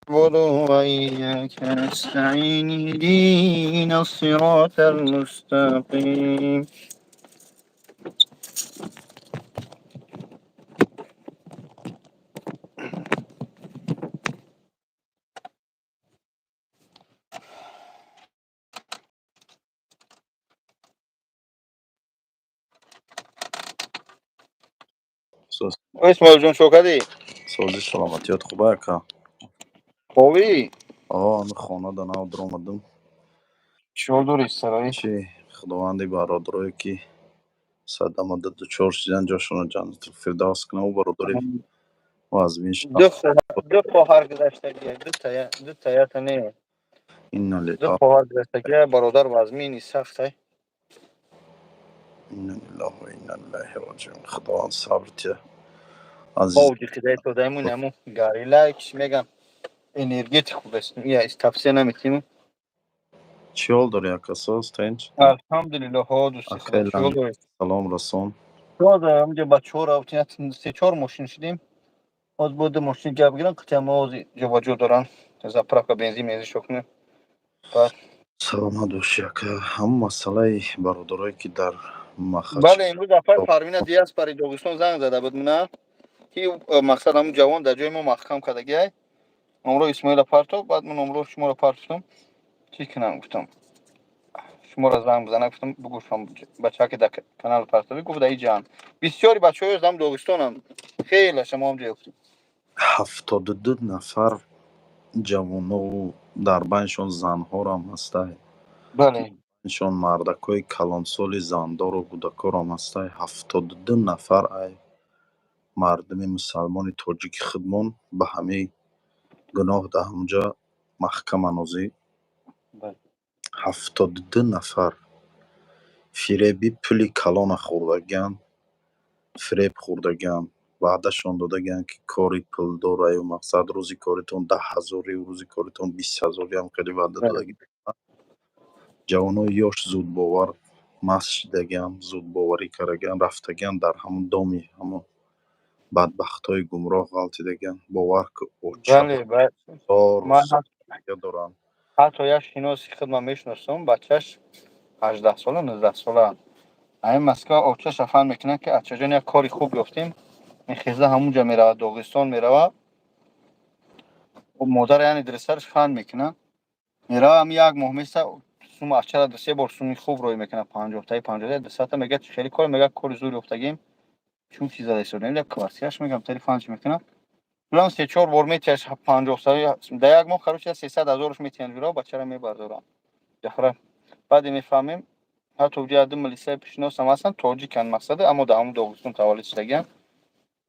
نعبد وإياك نستعين اهدنا الصراط المستقيم. سوز اسماعیل جون شوکدی سوزی سلامتیات خوبه که خوبی؟ من خانه در نو در آمدم. چطور دوری سرایی؟ چی خداوندی برادرایی که صد مدت دچار شدن جاشون جنت الفردوس کنه و برادری و از بینش دو خواهر گذشتگی دو تایه تنه این دو لله خواهر گذشتگی برادر وزمینی سخته این لله و این الیه راجعون. خداوند صبرت عزیز. باوجی خدای تو دایمون همون گاری لایکش میگم انرژیت خوب است یا استفسه نمیتیم. چی حال داری اکساس تنج؟ الحمدلله ها دوستی خدا چطور اخیلا دوری؟ سلام رسون. شما همونجا بچه ها را سه چهار ماشین شدیم از بود ماشین گپ گیرن قطعه موازی جواجو دارن زپرک بنزین میزی شکنه بعد سلامت باشی که هم مسئله برادرایی که در مخچ بله امروز نفر پروین دیاز پری داغستان زنگ زده بود نه که مقصد همون جوان در جای ما محکم کردگی ای نمره اسماعیل پرتو بعد من نمره شما رو پرتوم چی کنم گفتم شما را زنگ بزنم گفتم بگو شما بچه که در کانال پرتوی گفت ای جان بسیاری بچه های از هم داغستان هم خیلی شما هم جفتیم 72 نفر جوانو дар байншон занҳорам ҳастай. بله иншон мардакои калонсоли зандору кӯдакорам ҳастай. 72 нафар ай мардуми мусалмони тоҷики худмон ба ҳамаи гуноҳ дар ҳамҷа маҳкама нозӣ. بله 72 нафар фиреби пули калона хӯрдагианд, фиреб хӯрдагианд, ваъдашон додагианд ки кори пулдор аю мақсад рӯзи коритон 10,000 рӯзи коритон 20,000 ям хеле ваъда بله додагианд. ҷавонои ёш зудбовар маст шидагианд, зудбоварӣ кардагианд, рафтагианд дар ҳамон доми ҳамон бадбахтҳои гумроҳ ғалтидагианд. бовар ки بله بله очаҳозору من солия доранд. حتی یک شناسی خودم میشناسم بچهش 18 ساله 19 ساله این مسکا اوچه شفن میکنه که اچه جان یک کاری خوب گفتیم این خیزه همونجا میره داغستان میره و مادر یعنی درسرش فن میکنه میره هم یک ماه میسته سوم اچه را سه بار سومی خوب روی میکنه 50 تای 50 دسته میگه خیلی کار میگه کار زوری افتگیم چون چیزا دیسو نمیده کارسیاش میگم تلفنش میکنه بلان سه چهار بار میتیش 50 سال در یک ماه خروش 300,000 میتین ویرا بچه را میبردارن جفره بعد میفهمیم حتی وجود ادم لیسه پیشنهاد سماسن توجیکن مقصده اما در همون داغستان تولد شدگیان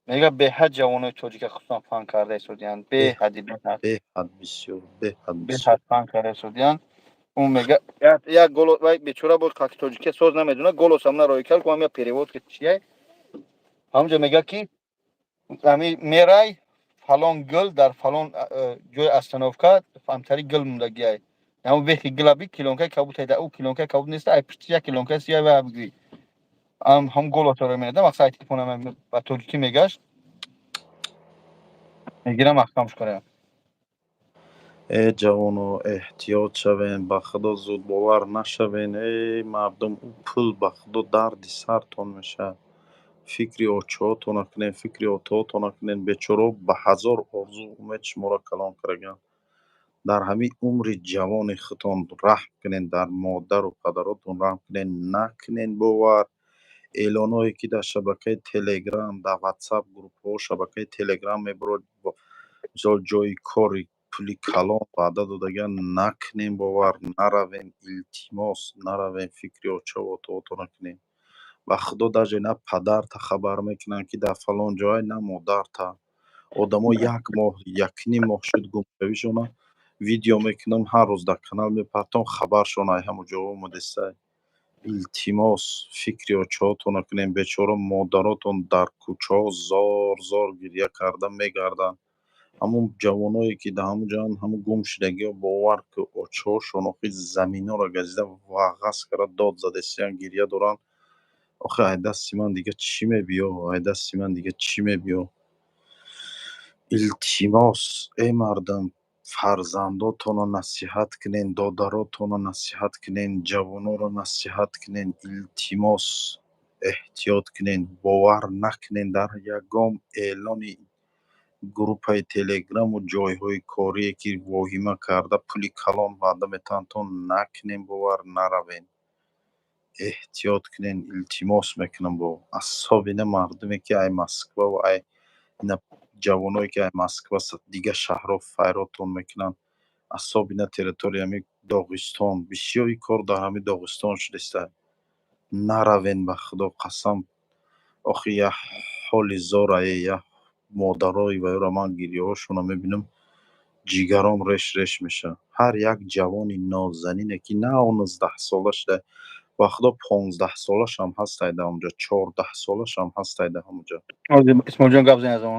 میگه به حد جوانای توجیک خصوصا فن کرده شدیان به حدی بеҳад бисёр беҳад به бисёр حد فن کرده شدیان اون میگه یک گل وای بیچاره بود که توجیک سوز نمیدونه گل سامنا روی کل کوام یا پیریوت که چیه همونجا میگه کی امی میرای فلان گل در فلان جای استانوفکا فهمتری گل موندگیه اما وقتی گلابی کیلونکای کبوت ایده او کیلونکای کبوت نیست ای پشتی یک کیلونکای سیاه و بگی هم گل اتاره میده مقصد تلفنم با توجیکی میگشت میگیرم محکمش کنم ҷавоно эҳтиёт шавен, ба худо зудбовар нашавен. мардум пул ба худо дарди сартон мешавад. фикри очаҳотона кунед, фикри отаҳотона кунед. бечораҳо ба ҳазор орзу умед шуморо калон кардагианд. дар ҳамин умри ҷавони худтон раҳм кунед, дар модару падаротон раҳм кунед. накунед бовар эълоное ки дар шабакаи телеграм, дар ватсап группҳо, шабакаи телеграм мебарад мисол ҷои кори пули калон ваъда додагианд. накунем бовар, наравем, илтимос наравем, фикри очаҳу отаҳотона кунем. ба худо даже на падарта хабар мекунанд ки дар фалон ҷо на модарта. одамо як моҳ якним моҳ шуд гумшавишона видео мекунам ҳар рӯз дар канал мепартом хабаршон ай ҳамон ҷо омадистай. илтимос фикри очаҳотона кунем. бечора модаротон дар кӯчаҳо зор зор гирья карда мегарданд. ҳамон ҷавоное ки дар ҳамон ҷоянд ҳамон гум шудагиҳо бовар ки очаҳошон охи заминҳоро газида вағаз карда дод зада истаянд гирья доранд. охе ай дасти ман дига чӣ мебиё, ай дасти ман дига чӣ мебиё. илтимос мардам фарзандотонро насиҳат кунед, додаротонро насиҳат кунед, ҷавононро насиҳат кунед, илтимос эҳтиёт кунед, бовар накунед дар ягон эълони группаи телеграму ҷойҳои корие ки воҳима карда пули калон ваъда метаҳандтон накунед, бовар наравед. эҳтиёт кунед, илтимос мекунам бо асобина мардуме ки ай Москваву ай ина ҷавоное ки ай Москва дига шаҳрҳо файротон мекунанд, асобина территорияи ҳами Доғистон, бисёри кор дар ҳами Доғистон шудааст. Наравед ба худо қасам. охи як ҳоли зорае, як модарои вайро ман гирьяҳошонро мебинам, ҷигаром реш мешавад. ҳар як ҷавони нозанине ки на 19 сола шуда, ба худо 15 солашам ҳаст айда онҷо, 14 солашам ҳаст айда ҳамонҷо. исмоилҷон гап зани аз он.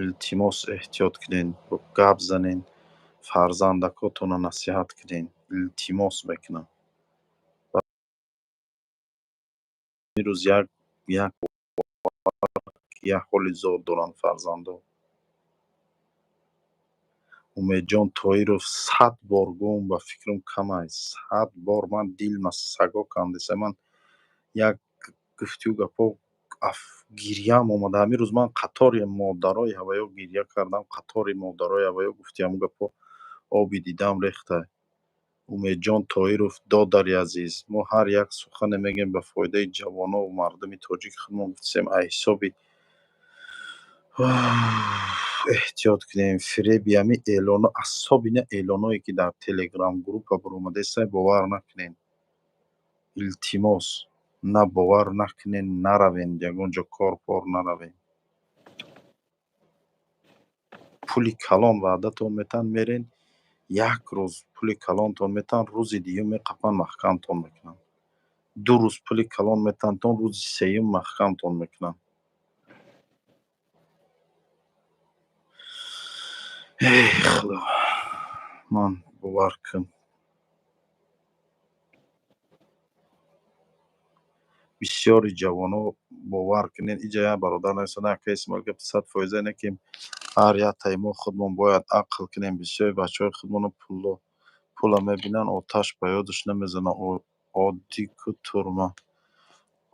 илтимос эҳтиёт кунед, гап занед, фарзандакотонро насиҳат кунед. илтимос мекунам. имрӯз як ҳоли зор доранд фарзандо. умедҷон тоиров 100 бор гум ба фикрам кам аст. 100 бор ман дилма саго кандиса, ман як гуфтию гапо гирьяам омада. ҳамирӯз ман қатори модарои ҳаваё гирья кардам, қатори модарои ҳаваё гуфти ҳамун гапо оби дидам рехта. умедҷон тоиров, додари азиз, мо ҳар як сухане мегӯем ба фоидаи ҷавонову мардуми тоҷики худмон гуфтем аз ҳисоби эҳтиёт кунем. фиреби ҳами эълоно, асобина эълоное ки дар телеграм группа баромадаст, бовар накунед. илтимос, на бовар накунед, наравед, ягон ҷо кор наравед. пули калон ваъдатон метаҳанд, мерен, як рӯз пули калонтон метаҳанд, рӯзи дуюм меқапанд, маҳкамтон мекунанд. 2 рӯз пули калон метаҳандтон, рӯзи сеюм маҳкамтон мекунанд. эй худо, ман бовар кун. бисёри ҷавоно бовар кунед, иҷа як бародар нависанда, ака Исмоил гапи 100% ине ки ҳар яктаи мо худмон бояд ақл кунем. бисёри бачаҳои худмонро пула мебинанд, оташ ба ёдаш намезананд, оддӣ ку турма.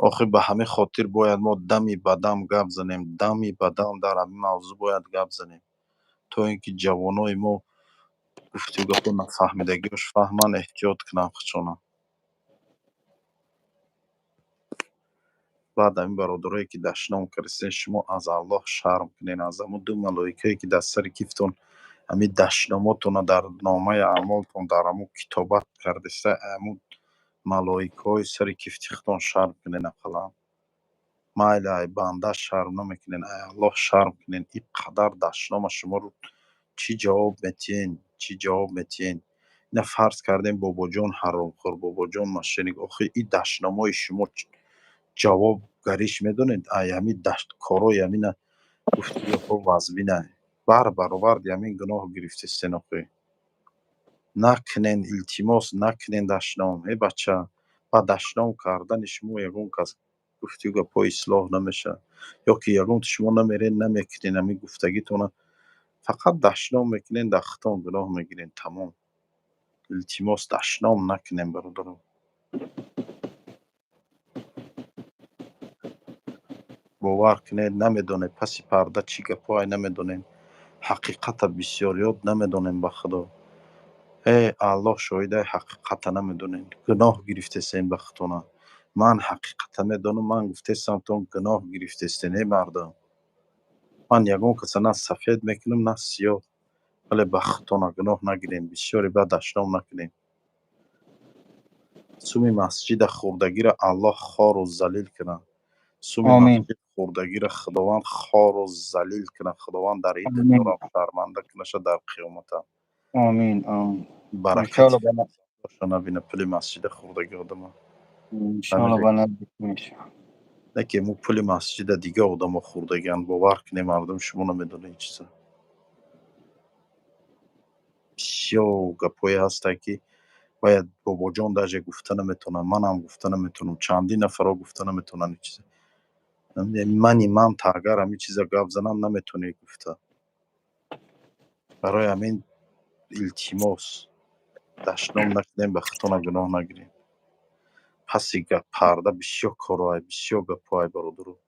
охир ба ҳамин хотир бояд мо дами ба дам гап занем, дами ба дам дар ҳамин мавзӯъ бояд гап занем, то ин ки ҷавонои мо гуфтию гапо нафаҳмидагиаш фаҳманд, эҳтиёт кунанд худшонро. баъд ҳамин бародарое ки дашном кардистед, шумо аз Аллоҳ шарм кунед, аз ҳамун 2 малоикае ки дар сари кифтон ҳамин дашномотонро дар номаи аъмолтон дар ҳамун китобат кардиста, ҳамун малоикаҳои сари кифти худтон шарм кунед ақаллан. майли ай банда шарм намекунед, ай Аллоҳ шарм кунед. ин қадар дашнома шуморо чӣ ҷавоб метиҳед? ина фарз кардем бобоҷон ҳаромхӯр, бобоҷон мошенник, охир ин дашномаи шумо ҷавобгариш медонед? ай ҳамин корои ҳамина гуфтию гапо вазбина бар баробари ҳамин гуноҳ гирифтистен. охир накунед, илтимос накунед дашном. бача, ба дашном кардани шумо ягон кас гуфтию гапо ислоҳ намешавад, ё ки ягон шумо намеред, намекунед ҳамин гуфтагитонро, фақат дашном мекунед, дар худтон гуноҳ мегиред, тамом. илтимос дашном накунед бародарон. бовар кунед, намедонед паси парда чӣ гапҳо ай намедонем. ҳақиқата бисёриёт намедонем ба худо. Аллоҳ шоҳид, ай ҳақиқата намедонем. гуноҳ гирифтестем ба худтона. ман ҳақиқата медонам, ман гуфтестамтон гуноҳ гирифтестен. мардум, ман ягон каса на сафед мекунам, на сиёҳ, вале ба худтона гуноҳ нагирем. бисёри бад дашном накунем. суми масҷида хурдагиро Аллоҳ хору залил кунад. суми Амин. масҷид хурдагиро Худованд хору залил кунад. Худованд дар ин Амин. дунёро шарманда кунаша дар қиёмата. Амин. баракати Иншаллоҳ боша набина пули масҷида хурдаги одама. ба наздик мешавад. не ки мо пули масҷида дига одамо хурдагианд. бовар кунед мардум, шумо намедонед чиза. бисёр гапҳое ҳастанд ки бояд бобоҷон даже гуфта наметавонад, манам гуфта наметавонам, чандин нафарро гуфта наметавонанд ин чиза. منی من تا اگر همین چیزا گپ زنم نمیتونی گفته. برای همین التماس دشنام نکنیم، به خطا گناه نگیریم. پس یک پرده بسیار کارهای بسیار گپای برادرو.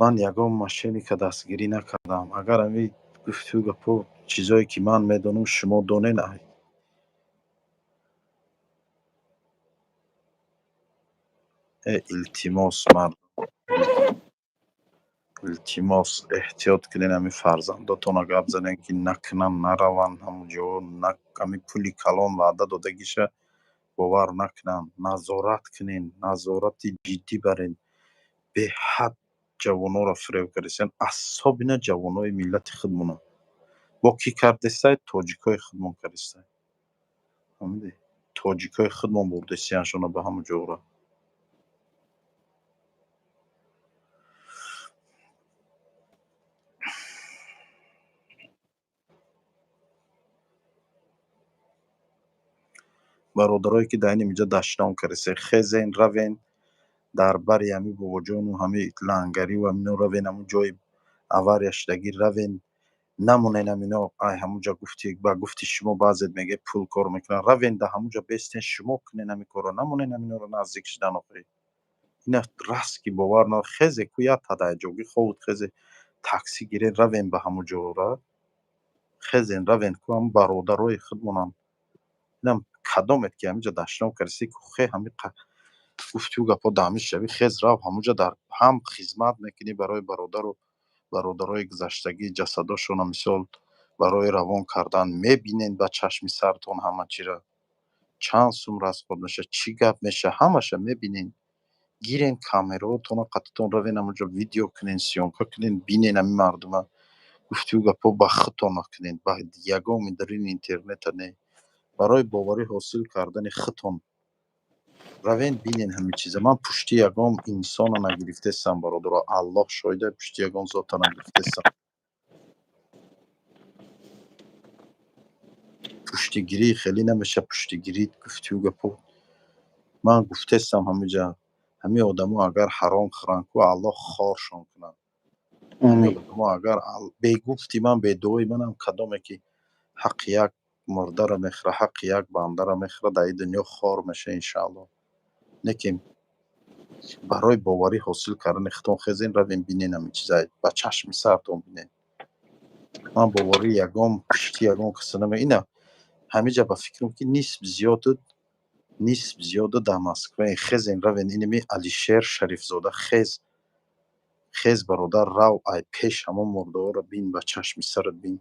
من یگان ماشینی که دستگیری نکردم. اگر همین گفتگو گپو چیزایی که من میدونم شما دونین التماس مردم، التماس احتیاط کنین. همین فرزنداتون رو گپ زنین که نکنن نرون همونجا، همین پولی کلان وعده داده گیشه باور نکنن. نظارت کنین، نظارت جدی برین. به حد جوانو را فریب کردین. اعصاب اینا جوانای ملت خودمونه. با کی کردستای تاجیکای خودمون کردستای. فهمیدی؟ تاجیکای خودمون برده سیانشون به همون جورا. برادرایی که داینی اینجا دشنام کردستای خزین روین در بری همی بوجان و همی لنگری و همینو روین همون جای اوریش دگیر روین نمونین همینا. ای همونجا گفتی با گفتی شما بعضت میگه پول کار میکنن روین ده همونجا بیستین شما کنین همی کارا نمونین همینا رو نزدیک شدن آخری. اینا راست که باور نه. خزه کویا تدای جوگی خود خزه تاکسی گیرین روین به همون جورا. خزین روین کو هم برادرای خودمونن. اینم کدامت که همینجا دشنام کردی که خیلی همین گفتگو گپا دامیش شوی خز رو همونجا در هم خدمت میکنی برای برادر و برادرای گذشتگی جسداشون مثال برای روان کردن میبینین با چشم سرتون همه چی را. چند سوم از خود میشه چی گپ میشه همش میبینین. گیرین کامراتون و قطتون روین همونجا ویدیو کنین سیونکا کنین بینین همین مردم گفتگو گپا با خودتون نکنین. با یگامی در این اینترنت نه برای باوری حاصل کردن خودتون روین بینین همه چیزا. من پشتی یگام انسان نگرفته سم برادر. الله شاهده پشتی یگام ذات نگرفته سم. پشتیگیری خیلی نمیشه. پشتیگیری گفتگو گپو من گفته سم همه جا. همه آدما اگر حرام خورن کو الله خارشون کنن. همه آمین. آدما اگر به گفتی من به دوی منم کدامه که حق یک مرده را میخره حق یک بنده را میخره در این دنیا خار میشه انشاءالله. نکیم برای باوری حاصل کردن خودتون خزین روین بینین همه چیزا با چشم سرتون بینین. من باوری یگام پشتی یگام کسی نمی اینا همه جا به فکرم که نیست زیاده در مسکو خزین روین اینمی علیشیر شریف زاده خز برادر رو ای پیش همون مرده ها را بین با چشم سرت بین.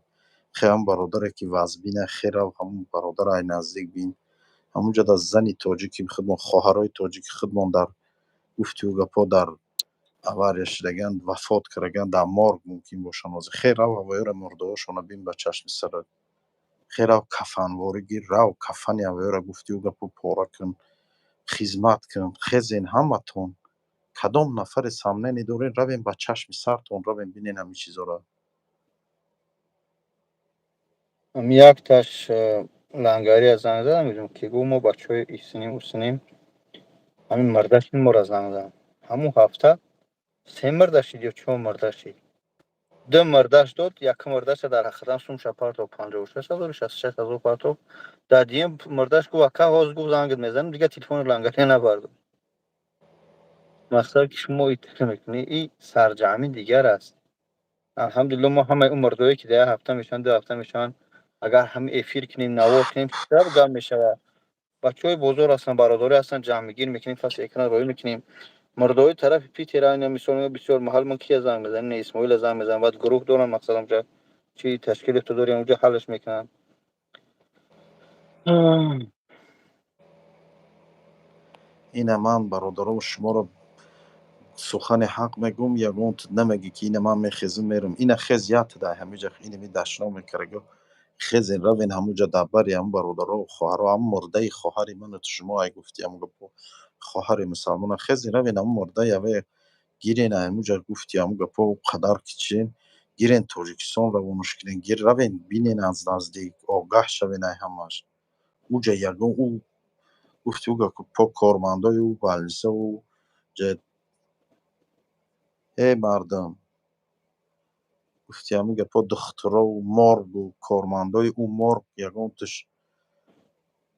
هم برادر که وزبینه خیر رو همون برادر ای نزدیک بین. همونجا در زنی تاجیکی خودمون خواهرای تاجیک خودمون در گفتگو گپا در اوریش دگن وفات کردگن در مارگ ممکن باشن. از خیر رو هوای را مرده هاشون بین با چشم سرت. خیر رو کفنواری گیر رو کفن هوای را گفتگو گپا پاره کن خدمت کن. خزین همتون کدام نفر سامنے ندارین روین با چشم سرتون روین بینین همین چیزا را. هم یک تاش لنگاری از زنگ زدم میدونم که گو ما بچه های ایسینیم همین مردش ما را زنگ زدم همون هفته 3 مردشید یا 4 مردشید 2 مردش داد یک مردش در حقیقتا سومش پارتو 56,000 66,000 پارتو در دیم مردش گو اکا هاز گو زنگت میزنم دیگه تلفن لنگاری نبردم. مثلا که شما ایتر میکنی این سرجمی دیگر است. الحمدلله ما همه اون مردایی که ده هفته میشن 2 هفته میشن اگر هم افیر کنیم نوار کنیم شب گم میشه. بچه‌های بزرگ هستن برادری هستن جمع میگیر میکنیم پس اکران روی میکنیم مردای طرف پیتی را اینا میسونه بسیار محل من کی زنگ میزنم نه اسماعیل زنگ میزنم بعد گروه دارن مثلا اونجا چی تشکیل تو داریم اونجا حلش میکنن. این من برادرام شما را سخن حق میگم یگون نمیگی که این من میخزم میرم این خزیت ده همینجا این می دشنا میکرگو خزین روین همونجا دبری هم برادرها و خواهر هم مرده خواهر من تو شما ای گفتی هم گفت خواهر مسلمان خزین روین هم مرده یا گیرین همونجا گفتی هم گفت قدر کچین گیرین تاجیکستان رو مشکلین گیر روین بینین از نزدیک آگاه شوین همش اونجا یگون او گفتی او گفت پا کارمندای او بالنسه و ҷед эй мардам гуфти ҳамин гапҳо духтурову моргу кормандои ӯ морг ягонташ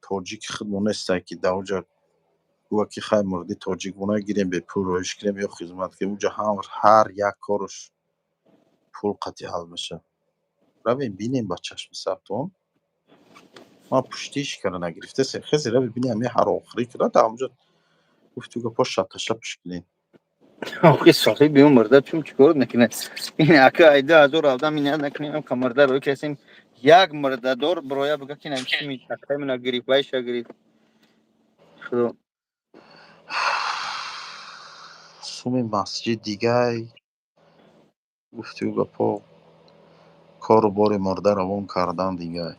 тоҷики худ монестае ки давҷа гӯя ки хай мурди тоҷик бона гирем бе пул роиш кирем ё хизмат кирем уҷа ҳар як кораш пул қатъи ҳал меша. Равем бинем ба чашми сартон. Ман пуштиш кара нагирифтасе. Хезе равем бинем ҳамин ҳар охирӣ кара да ҳамҷо гуфту гапҳо шаташапш килем. آخه صاحب اون مرده چون چیکار نکنه این اکا ایده از اور آدم این نکنیم که مرده رو کسیم یک مرده دار برای بگه که نمیشه می اکای من گریف بایش گریف خدا суми масҷид дигай гуфту гапҳо кору бори мурда равон кардан дигай.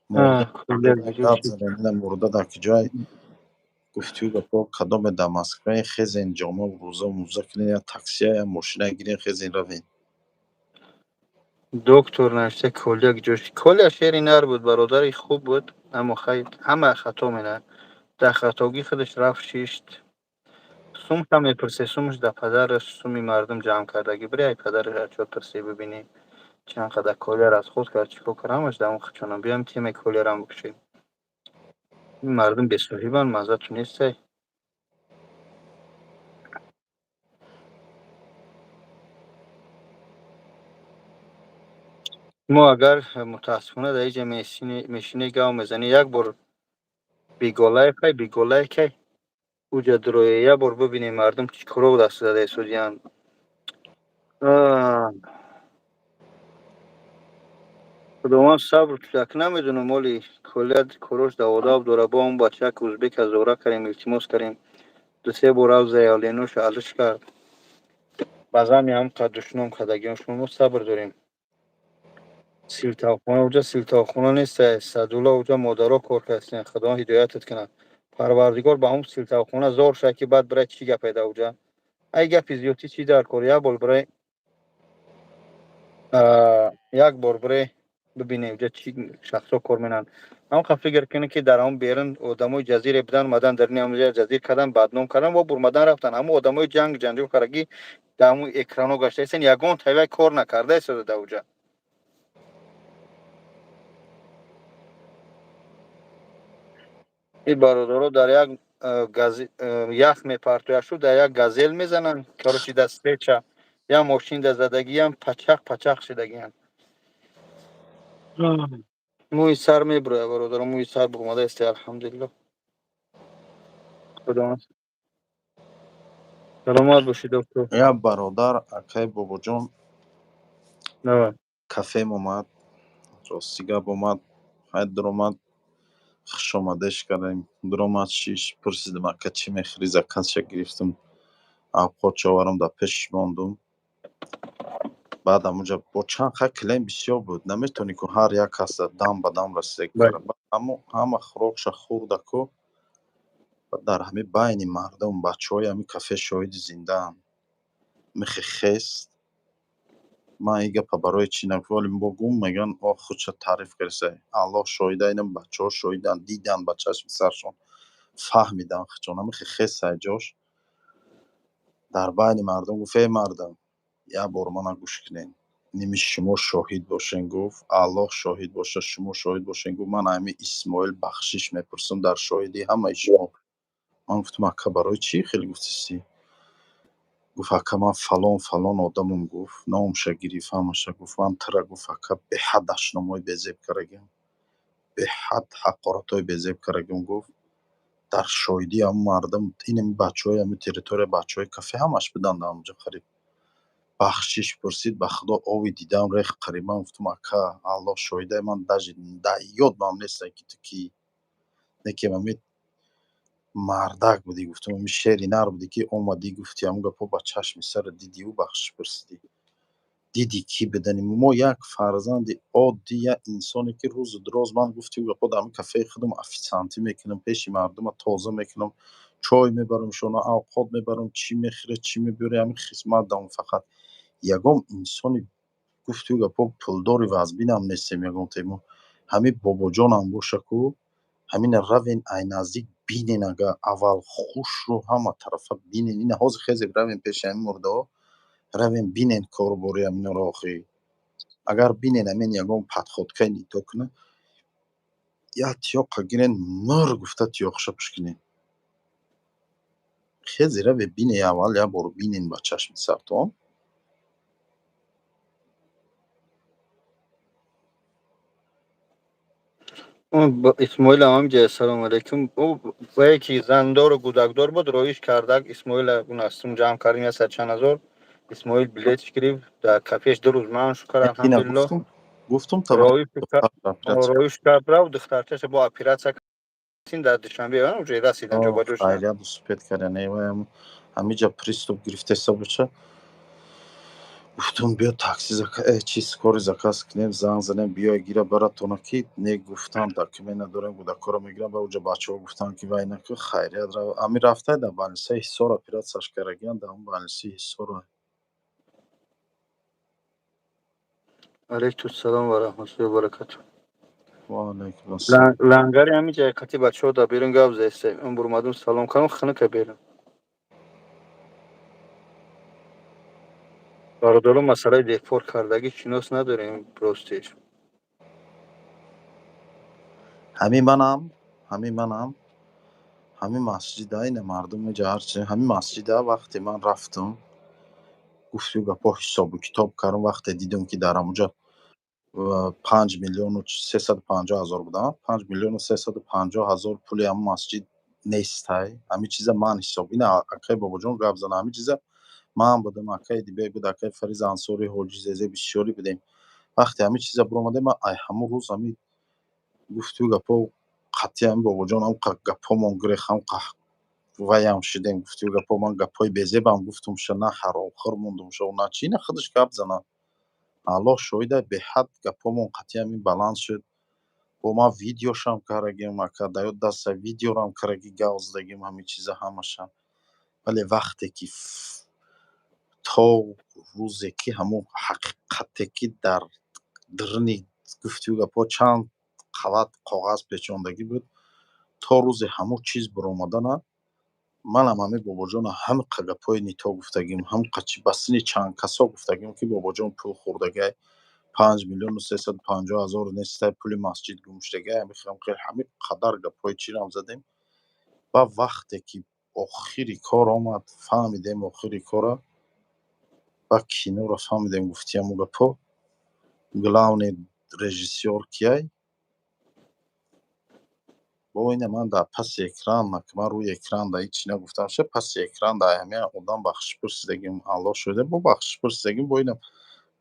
Мурда کولر гап بجوشی занем ина мурда дар киҷояй гуфту гапҳо кадоме да Москваи хезен ҷомаву рӯза мӯза кунен я таксия я мошина гирен хезен равен. دکتر نوشته کولر جوشی کولر شعری نر بود برادری خوب بود اما خیلی همه خطا مینه در خطاگی خودش رفت شیشت سومش هم میپرسه سومش در پدرش سومی مردم جمع کردگی بری ای پدرش هرچه پرسی ببینی چند قدر کولر از خود کرد چیکار کنمش در اون خچونم بیام تیم کولر هم بکشیم این مردم بسوهیبان مزه نیسته ما اگر متاسفانه در اینجا میشینی گاو میزنی یک بار بیگولای که اوجا دروی یک بار ببینی مردم چی کرو دست داده سودیان خداوند صبر تک نمیدونم مولی کلیت کروش در آداب داره با اون بچه که ازبک از ازوره کریم التماس کریم دو سه بار از زیالینوش علش کرد بازم هم قدشنم کدگیم شما صبر داریم سیلتاخونه اوجا سیلتاخونه نیست صدولا اوجا مادرها کار کردن خدا هدایتت کنه پروردگار به هم سیلتاخونه زور شد که بعد برای چی گپ پیدا اوجا ای گپ زیاتی چی در کار یک بار برای یک بار برای ببینیم اوجا چی شخصا کار منن هم فکر کنه که در هم بیرن آدمای جزیره بدن مدن در نیام جزیره کردن بدنام کردن و برمدن رفتن اما آدمای جنگ کارگی در همون اکرانو گشته ایستن یگان تایوی کار نکرده است در اوجا این برادرها در یک یخ میپرتویشو در یک گازل میزنن کارشی دسته چه یا ماشین در زدگی هم پچق شدگی هم موی سر میبره برادر موی سر برمده است الحمدلله خدا سلامت باشی دکتر Я бародар акаи бобоҷон نه кафем омад, рости гап омад, ҳай дуромад хушомадеш кардем. Дуромад шиш пурсидем ака чӣ мехӯрӣ заказша гирифтам авқотша овардам дар пешаш мондум. Баъд ҳамунҷа бо чанд хай килаим бисёр буд наметавонӣ ку ҳар як кас дам ба дам расида кара. Ҳама хӯрокша хӯрдаку дар ҳамин байни мардум бачаҳои ҳамин кафе шоҳиди зиндаанд. Мехе хест ман ин гапа барои чӣ нагуфтам вале бо мегӯям худша таъриф кардесай. Аллоҳ шоҳид аст, инам бачаҳо шоҳиданд, диданд ба чашми саршон, фаҳмиданд хачон ҳамихе хест сар ҷош дар байни мардум гуфт: «Эй мардам, як бор мана гӯш кунед. Ними шумо шоҳид бошен гуфт, Аллоҳ шоҳид бошад, шумо шоҳид бошен гуфт, ман ҳамин Исмоил бахшиш мепурсам дар шоҳидии ҳамаи шумо». Ман гуфтам: «Ака барои чӣ хеле гуфтисӣ?» Гуфт: «Ака ман фалон одамам». Гуфт номаша гирифт ҳамаша. Гуфт: «Ман тира гуфт ака беҳад ашномаҳои безеб карагиам, беҳад ҳақоратҳои безеб карагиам». Гуфт дар шоҳидии ҳамун мардум ин бачаҳои ҳамин территория бачаҳои кафе ҳамаш буданд ҳамунҷа қариб. Бахшиш пурсид ба худо ови дидам рехт қариб. Ман гуфтам: «Ака Аллоҳ шоҳид аст, ман даже ёдам нест ки ту кӣ не ки ҳамин мардак будӣ». Гуфтам: «Ҳамин шери нар будӣ ки омадӣ гуфтӣ ҳамун гапҳо ба чашми сарат дидиву бахшиш пурсидӣ. Диди кӣ бидани мо як фарзанди оддӣ, як инсоне ки рӯзу дуроз ман гуфти гапҳо дар ҳамин кафеи худам офитсантӣ мекунам, пеши мардума тоза мекунам, чой мебарамшона, авқот мебарам, чӣ мехӯред, чӣ мебиёред, ҳамин хизмат дам. Фақат ягон инсони гуфти гапҳо пулдори вазбинам нестем ягон тему. Ҳамин бобоҷонам боша ку همین روین ای نزدیک بینین اگه اول خوش رو همه طرفا بینین این حوز خیزی روین پیش همین مرده ها روین بینین کارو بوری همین رو آخی اگر بینین همین یکم پت خود که نیتو کنه یا تیاقا گیرین مر گفته تیاقشا پشکنین خیزی رو بینین اول یا برو بینین با چشم سرطان اون با اسماعیل هم اینجا سلام علیکم او با یکی زندار و گودکدار بود رویش کردک اسماعیل اون استم جمع کردیم یا چند هزار اسماعیل بلیتش گرفت در کافیش 2 روز من شکر اینا الحمدلله گفتم تا رویش اپراتسیا رویش کرد رو دخترچش با اپیراتسیا کردین در دوشنبه اونجا رسیدن جا با جوشن خیلی دوست کردن ایوایم همینجا پریستوپ گرفته سبچه گفتم بیا تاکسی چیز کاری زکاس کنیم زنگ زنیم بیا گیره برات تونکی نه گفتن دکمه ندارم بوده کارو میگیرم و اونجا بچه ها گفتن که وای نکو خیریت رو امی رفته در بالنسه حسارا پیرات سشکرگیان در اون بالنسه حسارا علیکم السلام و رحمت الله و برکاته و علیکم السلام لنگری همینجا کتی بچه ها در بیرون گاو زیسته اون برمادون سلام کنم خانه که بیرون برادرم مسئله دیپور کردگی چینوس نداریم پروستیج همین منم همین مسجد این مردم جهرچه همین مسجد وقتی من رفتم گفتم گپا حساب و کتاب کردم وقتی دیدم که در اونجا 5,350,000 بودن 5,350,000 پولی هم مسجد نیست های همین چیزا من حساب اینه اکای بابا جون گفت زن همین چیزا من بودم اکای دیگه بود اکای فریز انصاری حجیزه بسیاری بودیم وقتی همین چیزا برآمده من ای همون روز همین گفتو گپا قطعی هم بابا جون هم گپا مونگره خم وایم شدیم گفتو گپا من گپای بیزه بام گفتم شنا حرام خور موندم شو نه چی نه خودش گپ زنه الله شویده به حد گپامون قطعی همین بالانس شد با ما ویدیوشم کرگیم اکا دایود دست ویدیو رام کرگی گاوزدگیم همین چیزا همشم ولی وقتی که تا روزی که همون حقیقتی که در درنی گفتیو گپا چند قوت کاغذ پیچاندگی بود تا روز همون چیز برآمدن منم همه بابا جان هم گپای نیتا گفتگیم هم قچی بسنی چند کسا گفتگیم که بابا جان پول خوردگی 5,350,000 نصف پول مسجد گمشتگی میخوام که همین قدر گپای چی رام زدیم و وقتی که آخری کار آمد فهمیدیم آخری کار و کینو را فهمیدیم گفتیم گپا گلاون رژیسور کیای با این من در پس اکران من روی اکران در هیچی نگفتم شه پس اکران در همه آدم بخش پرسیدگیم الله شده با بخش پرسیدگیم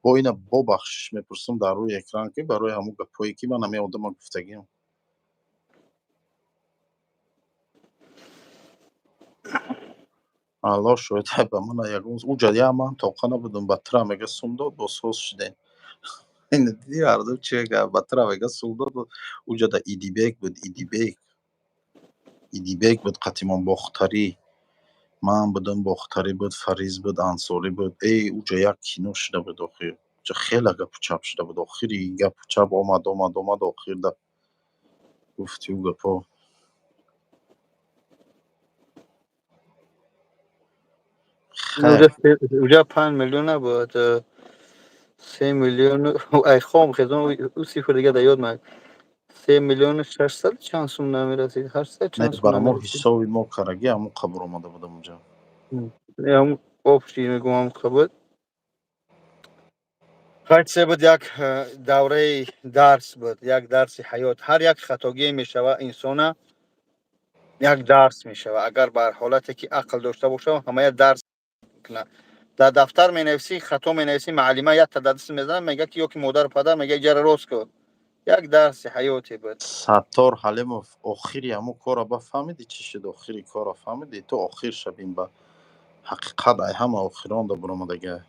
با این با بخشش میپرسم در روی اکران که برای همون گپایی که من همه آدم گفتگیم الله شاهده به من یکم او جدی من توقع نبودم بطر همه سوم داد با سوس شده این دیدی هردو چه که بطر همه سوم داد او جده ایدی بیگ بود قتیمان بختری من بودم بختری بود فریز بود انصاری بود ای او جا یک کینو شده بود آخیر جا خیلی گپ چپ شده بود آخری گپ چپ آمد آخیر ده گفتی او گپا خیر اونجا 5 میلیون نبود 3 میلیون ای خام خیزون او سیفر دیگه در یاد من 3 میلیون 600 چند سوم نمیرسید 800 نه چند سوم برای ما نمیرسید حسابی ما کرگی همون قبر آمده بودم اونجا هم آفشی میگم هم خبر قدسه بود یک دوره درس بود یک درس حیات هر یک خطاگی میشوه انسان یک درس میشوه اگر بر حالتی که عقل داشته باشه همه درس کنه در دفتر مینویسی خطا مینویسی معلمه یک تدریس میزنه میگه که یکی مادر پدر میگه جره راست کن یک درس حیاتی بود ستار حلیموف آخری همون کارا با فهمیدی چی شد آخری کارا فهمیدی تو آخر شبیم با حقیقت ای همه آخران دا برامدگه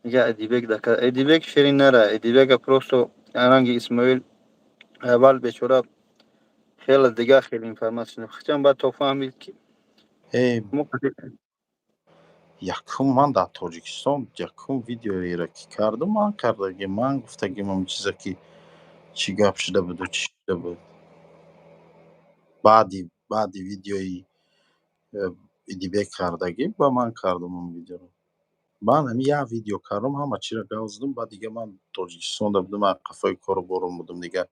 میگه ادیبک دکه ادیبک شیرین نره ادیبک پروستو رنگ اسماعیل اول بیچاره خیلی دیگه خیلی اینفورماسیون خیلی بعد تو فهمید که ای یکم من در تاجیکستان یکم ویدیویی را که کردم من کردگی من گفتگیم هم چیزا که چی گپ شده بود و چی شده بود. بعدی ویدیوی ایدیبک کردگی با من کردم اون ویدیو رو. من همین یه ویدیو کردم همه چی را گوزدم بعد دیگه من تاجیکستان دا بودم از قفای کارو برم بودم دیگه.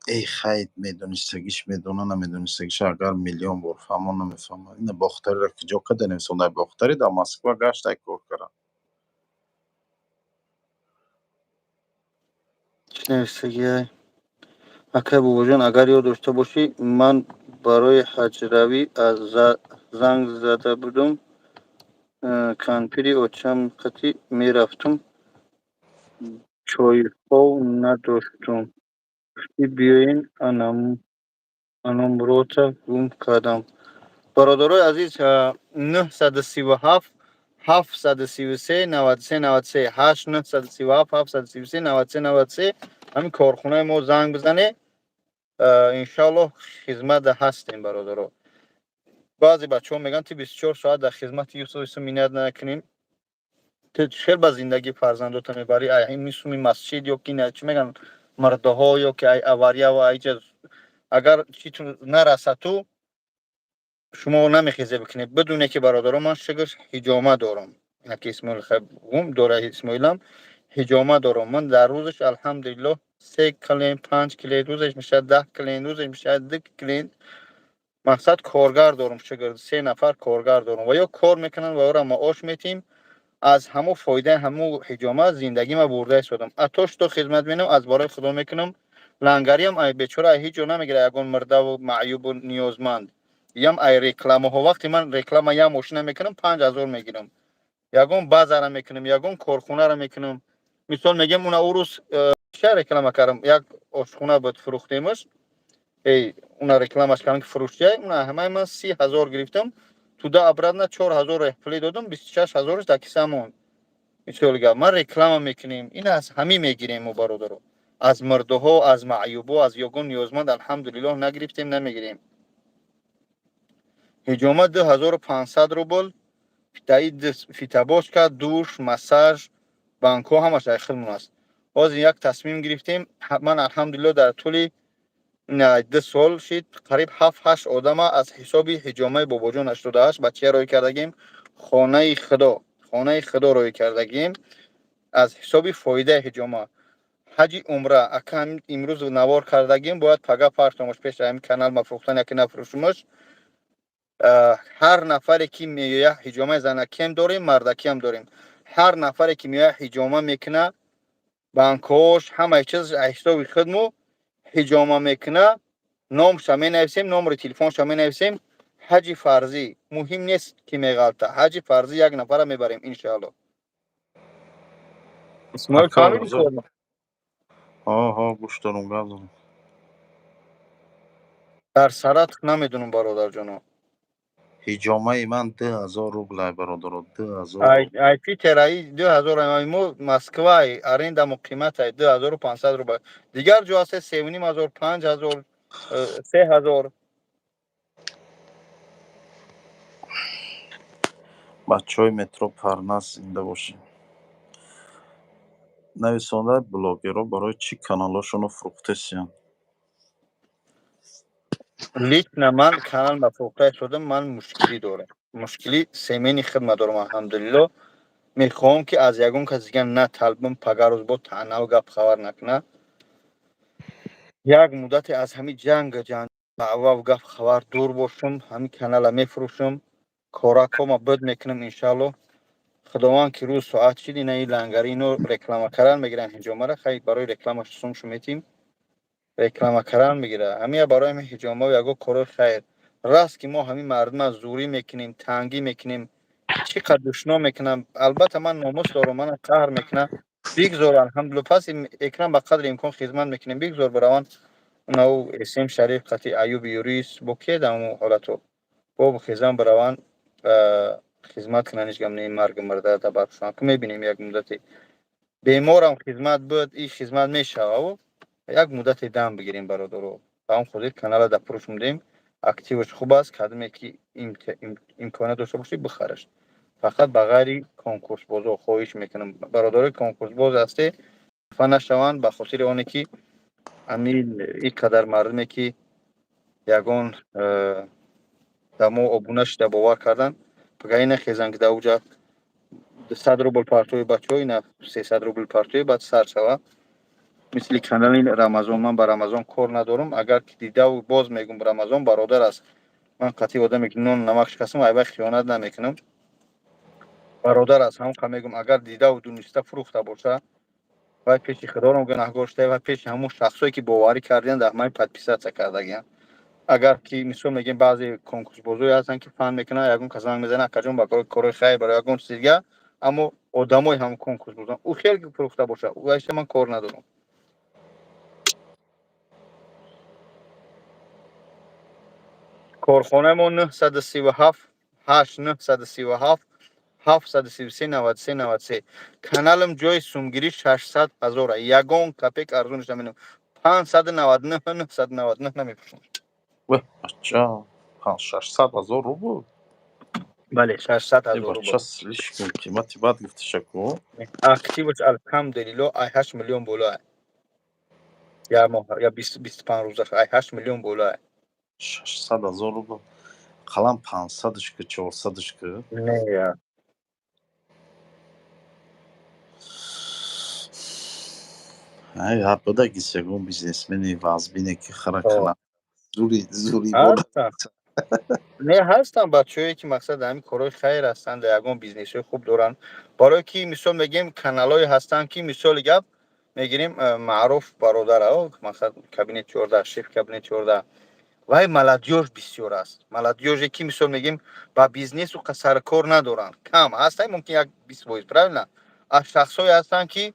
ای خید میدونستگیش میدونه نمیدونستگیش اگر میلیون بار فهمان نمیفهمه. این باختری را که جا کده نمیسون در باختری در مسکو گشت ای کار کرد. چی نوشته اکای بابا جان اگر یاد داشته باشی من برای حج روی از زنگ زده بودم کانپیری اوچم قطی میرفتم چایخو نداشتم بیاین انم گم کردم. برادرای عزیز 937 733 93 93 8 937 733 93 93 همین کارخونه ما زنگ بزنه انشالله خدمت هستیم برادرها. بعضی بچه‌ها میگن تی 24 ساعت در خدمت یوسف مینت نکنیم تو خیلی با زندگی فرزندات میبری این میسومی مسجد یا کی نه چی میگن مرده یا که ای اواریا و ای چیز اگر چیتون نرسه تو شما نمیخیزه بکنید بدونه که برادران من شگرش حجامه دارم اینا که اسماعیل خیلی داره اسماعیلم حجامه دارم من در روزش الحمدلله 3 کلین 5 کلین روزش میشه 10 کلین روزش میشه 2 کلین مقصد کارگر دارم شگرد 3 نفر کارگر دارم و یا کار میکنن و اورا معاش میتیم از همو فایده همو حجامه زندگی ما برده شدم اتوش تو خدمت مینم از برای خدا میکنم لنگری هم ای بیچاره هیچ جور نمیگیره یگون مرده و معیوب و نیازمند یم ای رکلام ها وقتی من رکلام یا ماشین میکنم 5000 میگیرم یگون بازار میکنم یگون کارخونه را میکنم مثال میگم اون اوروس چه رکلام کردم یک آشخونه بود فروختیمش ای اون رکلامش کردم که فروشی اون همه من 30000 گرفتم تو ده ابرادنا 4000 احپلی دادم 26000 تا کیسه می‌چولگا ما رکلام میکنیم این از همه میگیریم ما برادرو از مرده ها از معیوب ها از یگون نیازمند الحمدلله نگرفتیم نمیگیریم حجامت 2500 روبل تایید فیتاباش کرد دوش مساج بانکو همش داخل است باز یک تصمیم گرفتیم من الحمدلله در طول 2 سال شد قریب 7 8 آدم از حساب حجامه بابا جان 88 بچه روی کردگیم خانه خدا روی کردگیم از حساب فایده حجامه حجی عمره اکم امروز نوار کردگیم باید پگا پارتمش پیش همین کانال ما فروختن یکی نفروشمش هر نفری که میگه حجامه زنکی هم داریم مردکی هم داریم هر نفری که میگه حجامه میکنه بانکوش همه چیز حساب خودمو حجامه میکنه نامش می نویسیم نمبر تلفنش می نویسیم حجی فرضی مهم نیست که میغلطه حجی فرضی یک نفر میبریم ان شاء الله اسماعیل اکا فهمیدی روزه کارو ها گوش دارم گازم. در سرت نمیدونم برادر جانو حجامه من 2000 روبل ای برادر 2000 روبل. ای پی ترایی 2000 مو مسکو аренда мо қимат 2500 рубл дигар ҷо аст 3500 5000 3000 بچه های مترو پرنس زنده باشین. نویسنده بلاگرها برای چی کانالاشون رو فروخته سیان. лично ман канал мафрухта шудам ман мушкилӣ дорам мушкилӣ семени хидмат дорам алҳамдулилло мехоҳам ки аз ягон кас дигар на талбим пагарӯз бо таънаву гап хабар накуна як муддате аз ҳамин ҷанг даъваву гап хабар дур бошам ҳамин канала мефурӯшам коракома буд мекунам иншалло خداوند که روز ساعت شد این لنگری اینو رکلام کردن میگیرن حجامه را خیلی برای رکلامش سوم میتیم رکلام کردن میگیره همین برای همین حجامه و یگو کار خیر راست که ما همین مردم از زوری میکنیم تنگی میکنیم چقدر دشنا میکنم البته من ناموس دارم من قهر میکنم بگذار الحمدلله پس اکرام به قدر امکان خدمت میکنیم بگذار بروان اونو اسم شریف قطعی ایوب یوریس بوکی دمو حالتو با خیزان بروان خدمت کننش گمنه مرگ مرده تا برشان که میبینیم یک مدتی بیمارم خدمت بود این خدمت میشه و یک مدت دم بگیریم برادرو با هم خودی کانال دا پروش میدیم اکتیوش خوب است کدومی که امکانات داشته باشی بخرش فقط بغیر کنکورس بازو خواهش میکنم برادر کنکورس باز هستی فنا شوند به خاطر اونی که امین این قدر مردمی که یگان دمو ابونه شده باور کردن بگه این خیزن که دوجا 200 روبل پارتوی بچه های نه 300 روبل پارتوی بعد سر شوه مثل کانال رمضان من بر رمضان کار ندارم اگر که دیده و باز میگم رمضان برادر است من قطعی آدمی که نون نمک شکستم ایوه خیانت نمیکنم برادر است هم که میگم اگر دیده و دونسته فروخته باشه و پیش خدا رو گناهگار شده و پیش همون شخصایی که باوری کردن در من پدپیسات کردگی اگر که مثلا میگیم بعضی کنکورس بازوی هستن که فهم میکنه یگون کسان میزنه کجون با کار خیر برای یگون چیزگه اما آدمای هم کنکورس بازو او خیلی فروخته باشه او اصلا من کار ندارم کارخانه ما 937 8 937 733 93 93 کانالم جای سومگیری 600,000 یگان کپک ارزونش نمیدونم 599 999 نمیپوشم وه بچه 600,000 روبل بله این 600,000 بچه روبل слишком قیمتی بد گفته شکو اکتیوش الحمدلله 8 میلیون بالا یا ماه یا 20 25 روزه 8 میلیون بالا 600,000 روبل قلم 500 که 400 که نه یا ای هبدا گیسگون بیزنسمنی وازبینه که خرا آه. کنه زوری بود هستن نه هستن بچه‌ای که مقصد همین کارهای خیر هستن در یگان بیزنس های خوب دارن برای که مثال میگیم کانال های هستن که مثال گپ میگیریم معروف برادر ها مثلا کابینت 14 شیف کابینت 14 و ملادیوش بسیار است ملادیوشی که مثال میگیم با بیزنس و سر کار ندارن کم هستن ممکن یک 20 правильно از شخصایی هستن که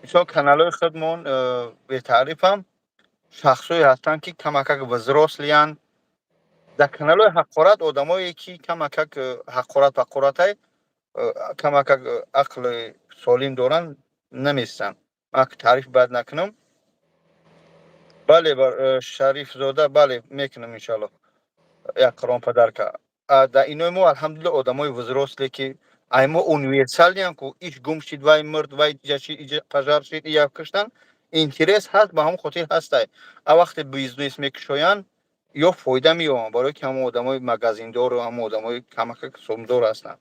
مثال کانال های خودمون به تعریف هم شخصایی هستن که کمک وزراسلیان در کانال های حقارت آدمایی که کمک حقارت های کمک عقل سالم دارن نمیستن من تعریف بد نکنم بله شریف زاده بله میکنم انشالله یک قرآن پدر که در اینو ما الحمدلله آدمای وزراست که ایما اونیورسالی هم که ایش گم شد وای مرد وای جشید ایجا پجار شد یا کشتن اینترس هست به هم خاطر هسته ا وقت بیزنس میکشوین یا فایده میوان برای که هم آدمای مگازین دار و هم آدمای کمک سومدار هستن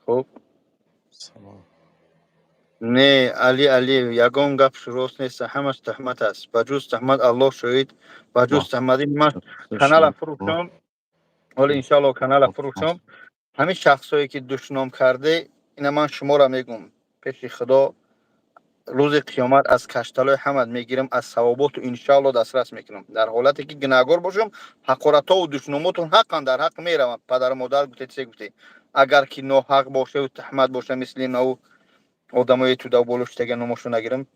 خب سلام نه علی یگان گپ شروع نیست همش تهمت است بجز تهمت الله شاهد بجز تهمت من کانال فروختم ولی انشالله کانال فروختم همین شخصایی که دشنام کرده اینا من شما را میگم پیش خدا روز قیامت از کشتلای حمد میگیرم از ثوابات و انشالله دسترس میکنم در حالتی که گناهگار باشم حقارت ها و دشناماتون حقا در حق میروم پدر و مادر گفته چه گفته اگر که ناحق باشه و تهمت باشه مثل نو آدمای تو دو بالشتگی نماشو نگیرم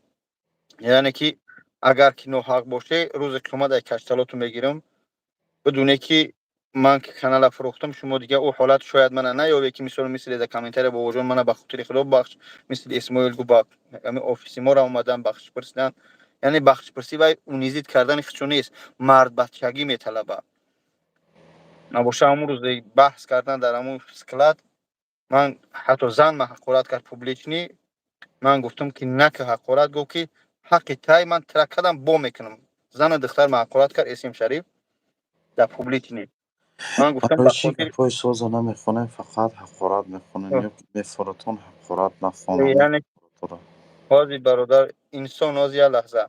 یعنی که اگر که ناحق باشه روز قیامت از کشتلاتو میگیرم بدونه که من که کانال فروختم شما دیگه او حالت شاید من نیاوه که مثل در کامنتر با وجود من بخاطر خدا بخش مثل اسماعیل گو با همین آفیس ما را اومدن بخش پرسیدن یعنی بخش پرسی و اونیزید کردن خودشو نیست مرد بچگی میطلبه نباشه همون روز بحث کردن در همون سکلت من حتی زن ما حقارت کرد پوبلیچنی من گفتم که نه که حقارت گفت که حق تای من ترک کردم با میکنم زن دختر ما حقارت کرد اسم شریف در پوبلیچنی من گفتم آرایشی بخاطر گپای سازو نمیخونه فقط حقارت میخونن یا که میفراتون حقارت نخونن یعنی حاضی برادر انسان از یه لحظه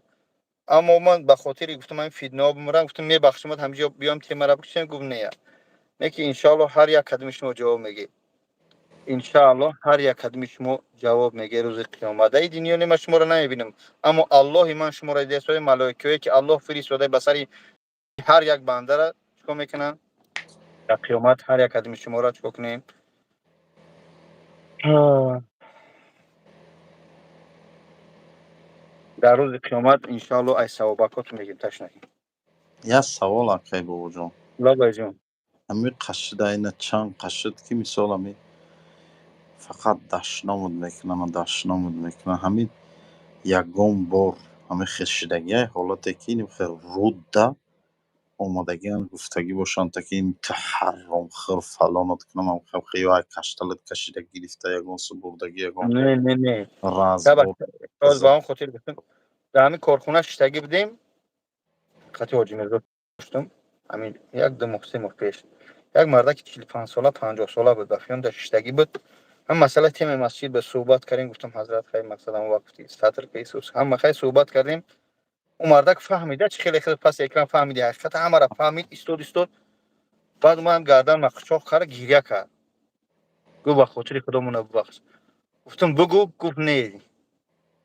اما من به خاطر گفتم من فیدنا بمرم گفتم میبخشم همینجا بیام تیم را بکشم گفت نه نه که انشالله هر یک کدم شما جواب میگه انشالله هر یک کدم شما جواب میگه روز قیامت ای دنیا نیم شما را نمیبینم اما الله من شما را دستای ملائکه که الله فرستاده به سر هر یک بنده را چیکار میکنن در قیامت هر یک کدم شما را چیکار کنیم در روز قیامت انشالله ای ثوابکات میگیم تشنه یه سوال اکی بابا جان لا بجون ҳами қашидайна чанд қашид ки мисол ҳами фақат дашномуд мекунанд дашномуд мекунанд ҳами ягон бор ҳами хешидагияи ҳолате ки ин хел рудда омодагианд гуфтагӣ бошанд та ки ин ты ҳаромхӯр фалонот кунам ҳамхелқи ё ай кашталат кашида гирифта ягон субурдагӣ ягон не. разбор Шояд ба он хотир гуфтем. Дар ҳамин корхона шиштагӣ будем. Хати Ҳоҷи Мирзо доштум. Ҳамин 1-2 моҳ 3 моҳ пеш. Як мардаки 45 сола 50 сола буд. Ба фиёнда шиштагӣ буд. ҳам масъала темаи масҷид ба суҳбат кардем. Гуфтам ҳазрат хай мақсадам вақти сатр ки Исус ҳама хай суҳбат кардем. Он мардак фаҳмида чи хеле пас экран фаҳмиди ҳақиқата ҳамаро фаҳмид истод. баъд омадам гарданма қучоқ кард гирья кард. гуфт ба хотири худо мона бубахш. гуфтам бугӯ. гуфт не.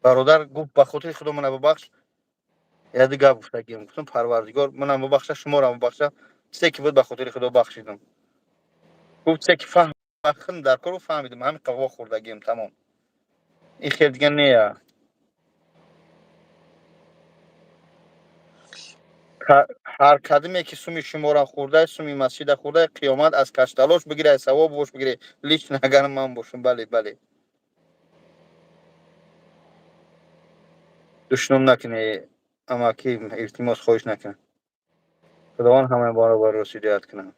бародар гуфт ба хотири худо мона бубахш. яди гап гуфтагием. гуфтам парвардигор манам бубахша шуморам бубахша. чизе ки буд ба хотири худо бахшидам. гуфт чизе ки фаҳмидам дар кор фаҳмидам ҳамин қавво хӯрдагием тамом. ин хел дига нея. ҳар кадиме ки суми шумора хӯрдай суми масҷида хӯрдай қиёмат аз кашталош бигирай савоб бош бигирай лично агар ман бошам. бале душнум накунӣ амаки илтимос хоҳиш накун. худованд ҳамаи моро ба рӯст ҳидаят кунад.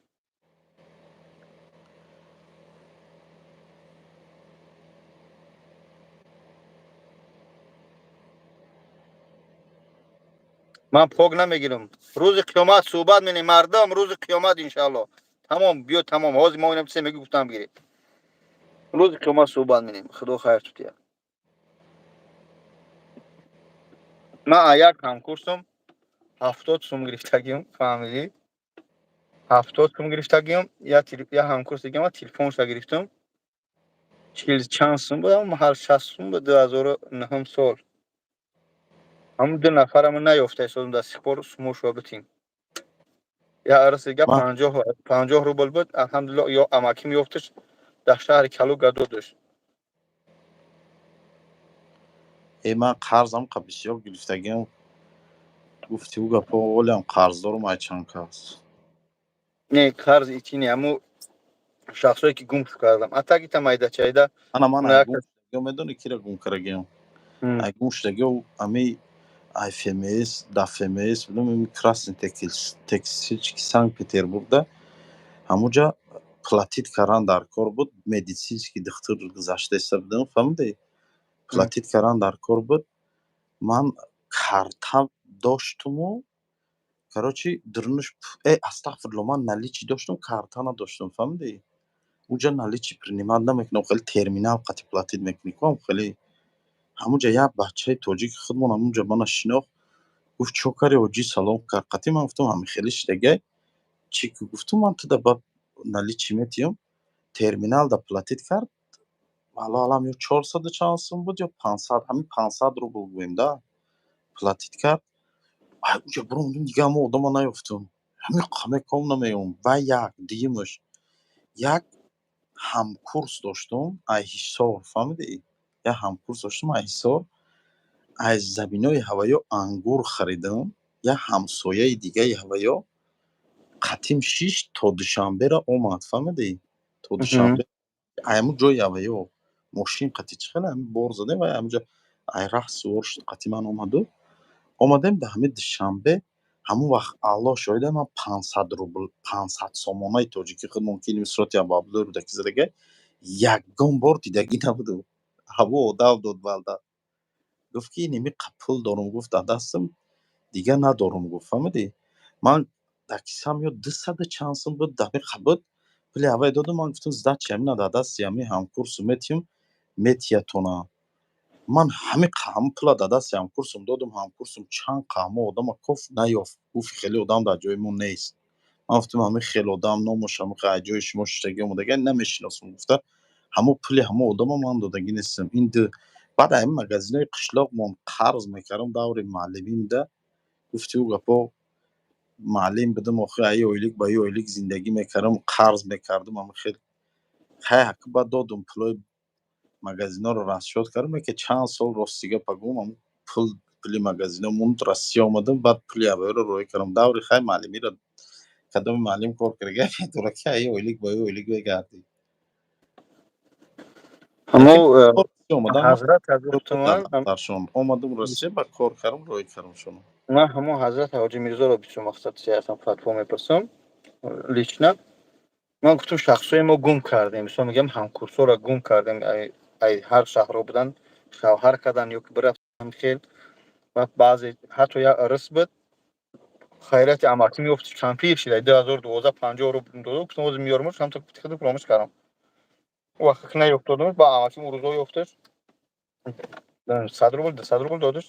ман пок намегирам. рӯзи қиёмат суҳбат менем мардам. рӯзи қиёмат иншалло тамом биё тамом ҳозир мо инам чизе мегӯ гуфтам бигиред. рӯзи қиёмат суҳбат менем. худо хайрту диҳад. ман аз як ҳамкурсам 70 сум гирифтагиам фаҳмидӣ. 70 сум гирифтагиам. Я ҳамкурс дигама телефонша гирифтам. 40 чанд сум буд ҳар 60 сум буд 2009 сол. ҳамун ду нафарамон наёфта ҳисобидем дасти пор сумошро битем. я арасига 50 рубл буд. алҳамдулилло ё амаким ёфташ дар шаҳри Калуга додаш. ман қарзам қа бисёр гирифтагиам гуфтӣ у гапо олиам қарздорум айчанка аст. не қарз ити не ҳамун шахсое ки гум кардам. атагита майдачайда ман ай гум шудагиҳо медонӣ кира гум карагиам. ай гум шудагиҳо ҳами ай ФМС да ФМС будум ин красный текстильчики Санкт-Петербургда ҳамуҷа платит кардан дар кор буд. медицинский духтур гузашта ҳисобидам фаҳмидӣ. платит кардан дар кор буд. ман карта доштуму короче дурнуш астағфирулло ман наличи доштум карта надоштум фаҳмидӣ. уҷа наличи принимат намекунам хеле терминал қати платит мекунӣ кам хеле ҳамуҷа як бачаи тоҷики худмон ҳамуҷа мана шинохт. гуфт чокари ҳоҷӣ салом кард. қати ман гуфтам ҳами хеле шидагиай чӣ ки гуфтум ман туда ба наличи метиём терминал да платит кард. аллам ё 400 чанд сум буд ё 500 ҳами 500 рубл гӯем да платит кард. уҷа буромдум дига ҳама одама наёфтум. ҳами қамеком намеём. ва як дигимаш як ҳамкурс доштум аз Ҳисор фаҳмидӣ. як ҳамкурс доштум аз Ҳисор. аз забинои ҳавоё ангур харидам. як ҳамсояи дигаи ҳавоё қатим 6 то душанбера омад фаҳмидӣ. то душанбе аз ҳамун ҷои ҳавоё мошин қати чӣ хеле ҳами бор задем ва ҳамуҷа аз раҳ сувор шуд қати ман омаду омадем ба ҳамин душанбе ҳамун вақт алло шоҳида ман 500 рубл 500 сомонаи тоҷикӣ худмон ки ин суроти абабдӯр буда ки задагиай ягон бор дидагӣ набуду. ҳаво одам дод балда. гуфт ки ними қа пул дорум. гуфт дар дастам дига надорум гуфт фаҳмидӣ. ман дар кисам ё 200 чанд сум буд дақиқа буд. пули ҳавое додум. ман гуфтам сдачи ҳамина дар дасти ҳамин ҳамкурсу метиём метиятона. ман ҳамин пула дар дасти ҳамкурсум додум. ҳамкурсум чанд қа ҳама одама коф наёфт. гуфт хеле одам дар ҷои мо нест. ман гуфтам ҳамин хел одам номуш ҳамин аз ҷои шумо шиштагӣ омадагиай намешиносам. гуфта ҳамон пули ҳама одама ман додагӣ нестам. ин ду баъд ҳамин магазинои қишлоқмон қарз мекардам даври муаллимида. гуфти у гапо муаллим будам охир аз ин ойлик ба ин ойлик зиндагӣ мекардам қарз мекардам ҳамин хел хайҳаки баъд додум пулои магазинҳоро расчёт кардам ки чанд сол рости гапа гӯям ҳамун пули магазинҳо монд Россия омадам баъд пули ҳавоиро роҳӣ кардам даври хай муаллимиро Kadın malum korkar gel duraki ayı oylik boyu oylik ve geldi. Ҳамо Lekin korkuyorum da ҳазрат гуфтуман dar şun. Olmadı burası bak korkarım roykarım şunu. ман ҳамо ҳазрат ҳоҷи Мирзоро бичун мақсад сиёсам фатво мепурсам лично. Ман гуфтам шахсои мо гум кардем, мисол мегӯям ҳамкурсора гум кардем, ай ҳар шаҳрро буданд, шавҳар кардан ё ки бирафтан хел ва баъзе ҳатто як ирис буд, хайрати амакӣ меёфти кампир шида 2012-50 ро дода, гуфтам оз меёримаш, ҳамта гуфти худо фуромӯш кардам. Вақте ки наёфтодамаш ба амаким рӯзо ёфташ 100 рубл 200 рубл додаш,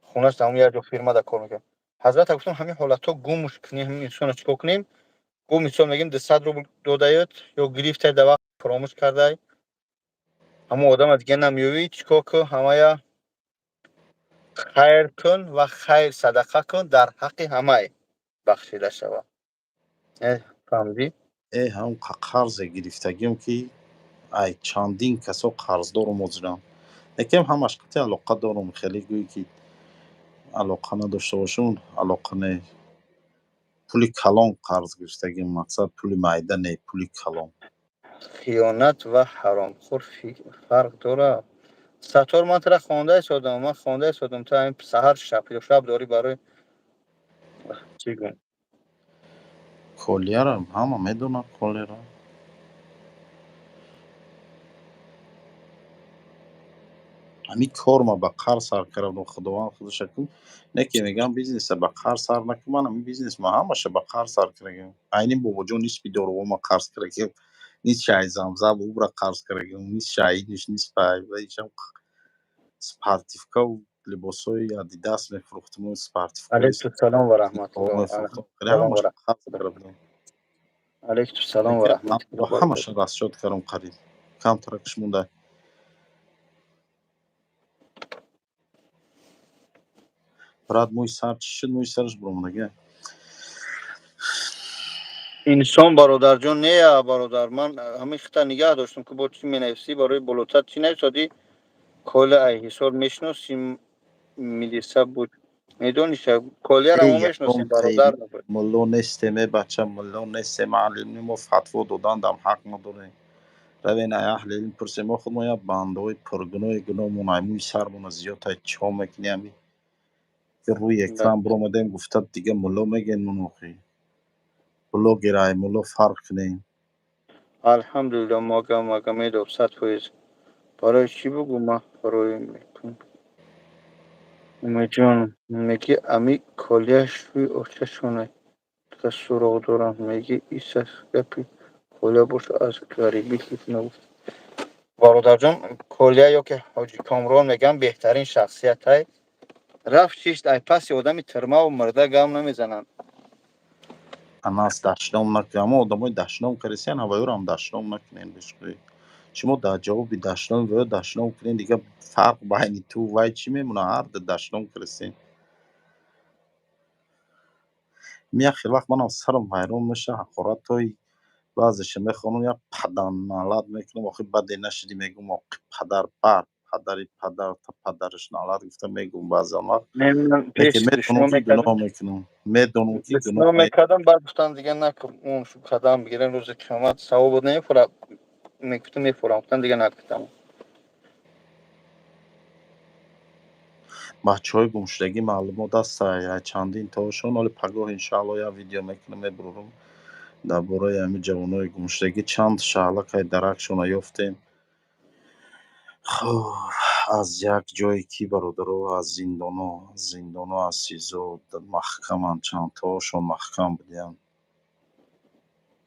хонаш ҳамон як ҷо фирмада кор мекард. Ҳазрата гуфтам ҳамин ҳолатҳо гумш кунем, ҳамин инсонро чикор кунем? Гум мисол мегӯем 200 рубл додаёд ё гирифтай да вақт фуромӯш кардай, ҳамон одама дига намеёвӣ, чикор кун, ҳамая хайр кун ва хайр садақа кун, дар ҳаққи ҳамаи бахшида шавад. Фаҳмидӣ? هم qarz گرفتگیم که ای چندین کسا قرضدار مجرم یکم همش قطع علاقه دارم خیلی گویی که علاقه نداشته باشون علاقه نه پولی کلان قرض گرفتگیم مقصد پولی معده نه پولی کلان خیانат ва ҳаромхӯр фарқ дорад. Саттор ман тара хондаи содам, ман хондаи содам, то ҳамин саҳар шаб дорӣ барои чӣ гум? کلیرم همه میدونم کلیرم همین کار ما با قرض سر کردم خداوند خودش کن نه که میگم بیزنس با قرض سر نکنم همین بیزنس ما همشه با قرض سر کردیم عین بابا جون نیست بیدارو ما قرض کردیم نیست شای زمزم او را قرض کردیم نیست شایدش نیست پای و ایشم سپارتیفکا و لباسای آدیداس میفروختم و سپارتیفکای علیکم ва раҳматуллоҳ. میفروختم خیلی Салом ва همش قرض раҳматуллоҳ. کردم Алейкум ва لیکن با раҳматуллоҳ. همش راست شد کردم قریب کم ترکش مونده برات موی سر چی شد موی سرش برمونده Инсон бародарҷон нея бародар, ман ҳамин хита нигаҳ доштам ки бо чӣ менависӣ барои болотар чӣ нависодӣ, кола ай ҳисор мешиносӣ, милиса буд, медониша колиярам мо мешиносем, бародар набуд. ملا نیستیم بچه ملا نیستیم معلم ما فتوا دادن دم حق نداریم روین ای اهل علم پرسیم ما خود ما یا بنده های پرگناه گناهمون ایموی سرمون زیاد های چا میکنیم که روی اکرام برامدیم گفتد دیگه ملا میگین منوخی ملا گرای ملا فرق کنیم الحمدلله мага медоб 100%. Барои чӣ бугӯ ман барои умедҷон меги ами колия шӯи очашонай та суроғ дорам, меги исас гапи колия боша аз гарибӣ хиф нагуфт. Бародарҷон колия ё ки ҳоҷи Комрон мегӯям беҳтарин шахсиятай, рафт шишт ай паси одами тирмаву мурда гам намезананд. анас дашном накунем اما آدمای دشنام کردین هوایور هم دشنام نکنین بشکوی شما در جوابی دشنام و دشنام کنین دیگه فرق بین تو و وای چی میمونه هر دشنام کردین میاد خیلی وقت من از سرم ویران میشه حقارت های بعضیش میخوانم یا پدر نالد میکنم آخه بدی نشدی میگم آخه پدر بر پدری پدر تا پدرش نالد گفته میگم بعضی وقت Ман میگه пеш میدونم که گناه میکنم میدونم که گناه душно мекардам, баъд гуфтанд дига накун, он шу қадам бигирем рӯзи қиёмат савобот намефурад, мегуфтам мефурам, гуфтанд дига накунам. بچه های گمشدگی معلومات هست یا چندین تاشون ولی پگاه انشاءالله یا ویدیو میکنم میبرم درباره همین جوانای گمشدگی چند شغله که درکشون یافتیم خب از یک جایی که برادرها از زندانا از سیزو محکمن چند تاشون محکم بودیم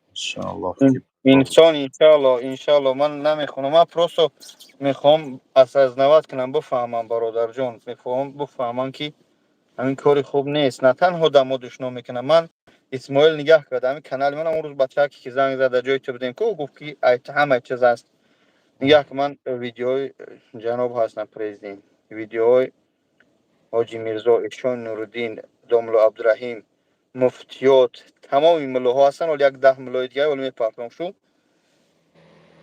انشاءالله که Инсон иншалло ман намехонам, ман просто мехоҳам осознават кунам, бифаҳмам бародарҷон, мехоҳам бифаҳмам ки ҳамин кори хуб нест. На танҳо дамо душно мекунам. Ман Исмоил нигаҳ кард, ҳамин канали манам он рӯз бачаке ки занг зад дар ҷои ту будем, ку гуфт ки ҳамаи чиз аст. Нигаҳ кун, ман видеоҳои ҷаноб ҳастам президент, видеоҳои ҳоҷи Мирзо, Эҳшон Нуруддин, Домло Абдураҳим, муфтиёт, тамоми муллоҳо ҳастанд, вале як 10 муллои дигаре вале мепархонам. Шу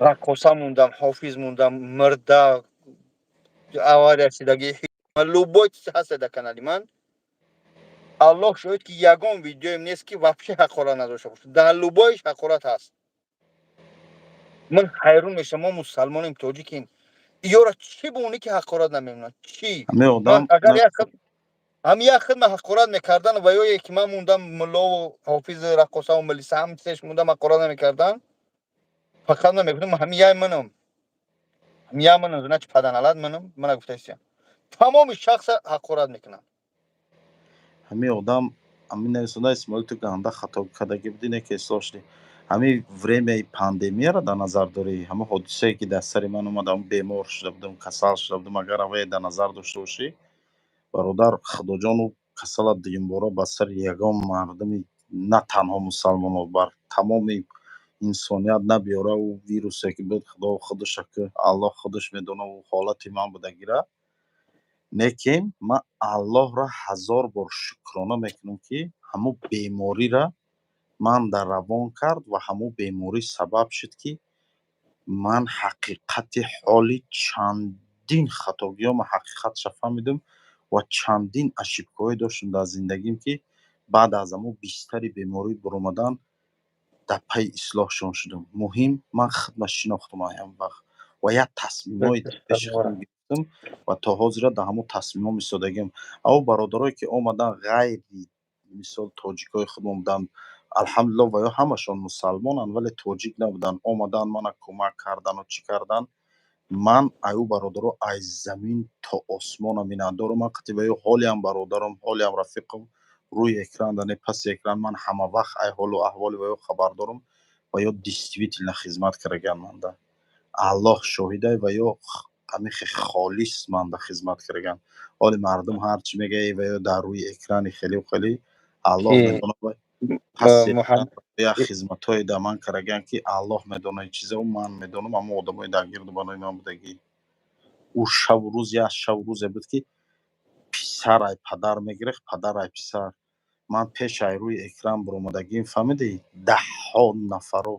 раққоса мондам, ҳофиз мондам, мурда, авария шидагӣ, любой чиз ҳаст дар канали ман. аллоҳ шоҳид ки ягон видеоем нест ки вообще ҳақорат надошта бошад. Дар лубоиш ҳақорат ҳаст. Ман ҳайрон мешавам, мо мусалмонем, тоҷикем. Ёра чӣ бо оне ки ҳақорат намемонад? Чӣ? ҳамаи Ман одам агар як хил ман ҳақорат мекардан ва ё ки ман мондам муллову ҳофизи раққосаву милиса ҳамчизаш мондам ҳақорат намекардан. Фақат ман мегуфтам ҳамин яй манам. Ҳамин яй манам, значи паданалад манам. Мана гуфтаистия. Тамоми шахса ҳақорат мекунанд. ҳамаи одам ҳамин нависонда Исмоил ту ганда хато кардагӣ будӣ не ки ислоҳ шудӣ. ҳамин времяи пандемияро дар назар дорӣ? Ҳамин ҳодисае ки дар сари ман омад, ҳамин бемор шуда будам, касал шуда будам, агар авае дар назар дошта бошӣ, бародар Худоҷону касалат дуюмбора ба сари ягон мардуми на танҳо мусалмонот, бар тамоми инсоният набиёра. Ӯ вирусе ки буд, Худо худаша ки Аллоҳ худаш медона ӯ ҳолати ман буда гира. Лекин ман Аллоҳро ҳазор бор шукрона мекунам ки ҳамун беморира манда равон кард ва ҳамун беморӣ сабаб шуд ки ман ҳақиқати ҳоли чандин хатогиҳоро ҳақиқатша фаҳмидам ва чандин ошибкаҳое доштам дар зиндагим ки баъд аз ҳамун бистари беморӣ баромадан дар пайи ислоҳшон шудам. Муҳим ман худам шинохтам ҳамон вақт ва як тасмимҳои дар пеши худам гирифтам ва то ҳозира дар ҳамон тасмимҳо истодагиам. Аввал бародарое ки омадан ғайри мисол тоҷикои худмон буданд, алҳамдулиллоҳ ва ё ҳамашон мусалмонанд, вале тоҷик набуданд, омадан мана кӯмак кардану чӣ кардан. Ман аю бародаро аз замин то осмона миннатдорам. Ман қати ва ё ҳолиам бародарам, ҳолиам рафиқам рӯи экран, дар паси экран ман ҳама вақт ай ҳолу аҳволи ва ё хабар дорам ва ё действительно хизмат кардагаам манда. Аллоҳ шоҳидае ва ё ҳамихе холис манда хизмат кардагаам. Ҳоли мардум ҳар чӣ мегӯяд ва ё дар рӯи экрани хелу хелӣ Аллоҳ медонад. паси экран як хизматҳое дар ман кардагаам ки Аллоҳ медонад чиза, ман медонам ҳамон одамои дар гирду барои ман будагӣ. Ӯ шаву рӯз як шаву рӯзе буд ки писар ай падар мегирифт, падар ай писар. Ман пеш ай рӯи экран баромадагим фаҳмидӣ? Даҳҳо нафаро,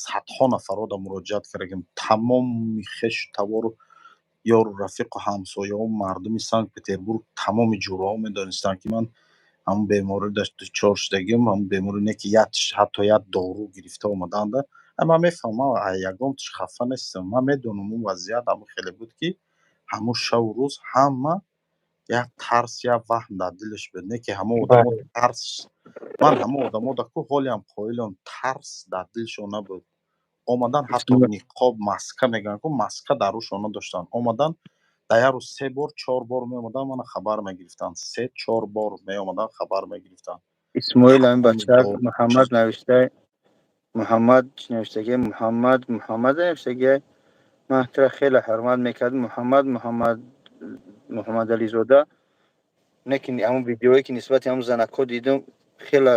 садҳо нафарро муроҷиат кардагим. Тамоми хешу тавору ёру рафиқу ҳамсояҳо, мардуми Санкт-Петербург тамоми ҷураҳо медонистанд ки ман ҳамун беморӣ дучор шудагим. Ҳамун беморӣ не ки ҳатто як дору гирифта омаданда. Ман мефаҳмам, ягонташ хафа нестам. Ман медонам он вазъият ҳамун хеле буд ки ҳамун шаву рӯз ҳама як тарс, як ваҳм дар дилаш буд. Не ки ҳамон одамо тарс, ман ҳамон одамо дар ку ҳолиам қоилам, тарс дар дилшон набуд. Омадан ҳатто ниқоб, маска мегӯянд ку маска дар рӯшон надоштанд. Омадан дар як рӯз 3 бор 4 бор меомаданд, мана хабар мегирифтанд. 3-4 бор меомаданд, хабар мегирифтанд. исмоил ҳамин бачаак Муҳаммад навишта, Муҳаммад чӣ навиштагӣ? Муҳаммад навиштагӣ. Ман ҳатра хеле ҳурмат мекардам. Муҳаммадализода. Лекин ҳамун видеое ки нисбати ҳамун занакҳо дидам, хеле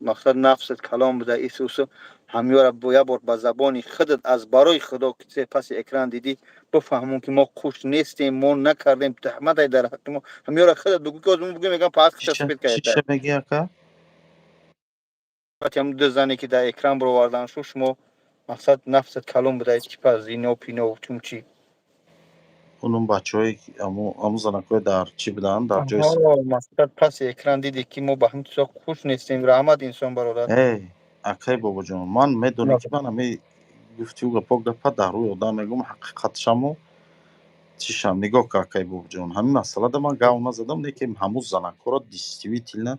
мақсад нафсат калом буда. Исусу ҳамёра як бор ба забони худат аз барои Худо ки паси экран дидӣ бифаҳмон ки мо хуш нестем, мо накардем, тухмат ай дар ҳаққи мо. ҳамёра худат бигӯ ки озмон бигӯ мегӯям пас таспит карда. Чиша мегӣ ака? ҳамун ду зане ки дар экран баровардан шу, шумо мақсад нафсат калом будаед ки пас зино пино чум чӣ. Онун бачаҳое ҳамун занакҳое дар чӣ буданд? Дар ҷои мақсад паси экран дидӣ ки мо ба ҳамин чизо хуш нестем. Раҳмат инсон бародар. Акай бобоҷон, ман медонӣ ки ман ҳамаи гуфтигӯ гапҳо гапа дар рӯи одам мегӯям, ҳақиқатшаму чишам. Нигоҳ кун акай бобоҷон, ҳамин масъалада ман гав назадам, лекин ҳамун занакҳоро действительно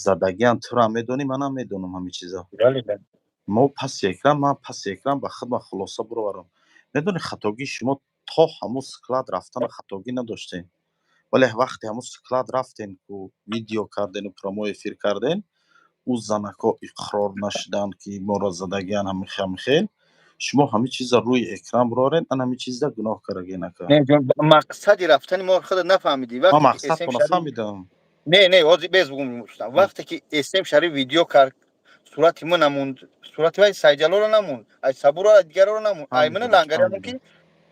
задагиам. Тӯам медонӣ, манам медонам ҳамин чиза. Мо паси экран, ман паси экран ба худам хулоса бароварам. Медонӣ хатогии шумо то ҳамун склад рафтана хатогӣ надоштем. Вале вақте ҳамун склад рафтем ку видео кардену прямой эфир кардем, ӯ занакҳо иқрор нашуданд ки моро задагианд ҳамихел. Шумо ҳамин чиза рӯи экран бароваред, ан ҳамин чизда гуноҳ кардаген ака. Мақсади рафтани мо худат нафаҳмидӣ. Ман мақсадро нафаҳмидам. Не, ҳозир без гуфтам. Вақте ки Эсем Шариф видео кард, сурати мо намонд, сурати вай Сайҷалолро намонд, ай Сабурро, ай дигарро намонд. Ай мана лангариам ки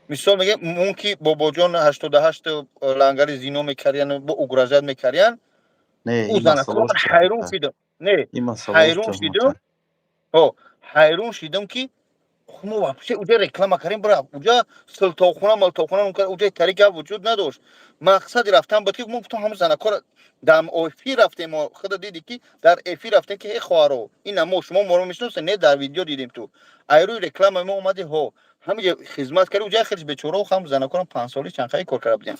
мисол мегӯям, мун ки бобоҷон 88 лангари зино мекардян, бо угрожат мекардян. Не, ӯ занакҳо ҳайрон шудам. Не, ҳайрон шудам. Ҳайрон шудам ки ما вообще اونجا реклама کردیم برا اونجا سلطوخونه ملطوخونه اونجا طریقه وجود نداشت. مقصد رفتن بود که ما تو همون زنکار در افی رفتیم ما خود دیدی که در افی رفتیم که هی خوارو این ما شما ما رو میشناسه نه در ویدیو دیدیم تو ایروی رکلام ما اومدی ها همه خدمت کردی اونجا خیلی بیچاره و هم زنکارم 5 سالی چند خیلی کار کرده بودیم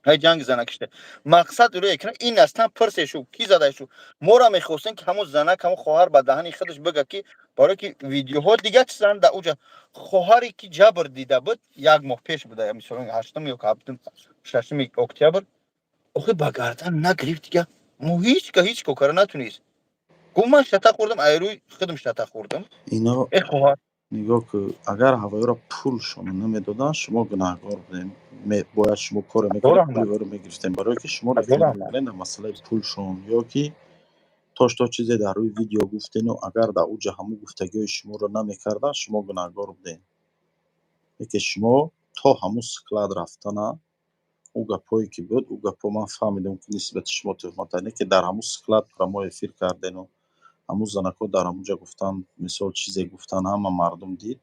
های جنگ زنکشته مقصد روی اکران این اصلا پرسشو کی زده شو ما را میخواستن که همون زنک همون خواهر به دهن خودش بگه که برای که ویدیوها دیگه چیزن در اوجا خواهری که جبر دیده بود یک ماه پیش بوده مثلا 8 یا 7 6 اکتبر آخه با گردن نگرفت دیگه مو هیچ کار نتونست گفت من شتا خوردم ایروی خودم شتا خوردم اینا ای خواهر نگاه که اگر هوایی را پول شما نمیدادن شما گناهکار بودین باید شما کار میکردین پولی دورم رو میگرفتین برای که شما ریختین دورم میگیرین در مسئله پولشون یا که تا چیزی در روی ویدیو گفتین و اگر در اوج همون گفتگی شما رو نمیکردن شما گناهکار بودین که شما تا همون سکلاد رفتن او گپایی که بود او گپا من فهمیدم که نسبت شما تهمت که در همون سکلاد برای ما افیر کردین و همون زنکا در همونجا گفتن مثال چیزی گفتن همه مردم دید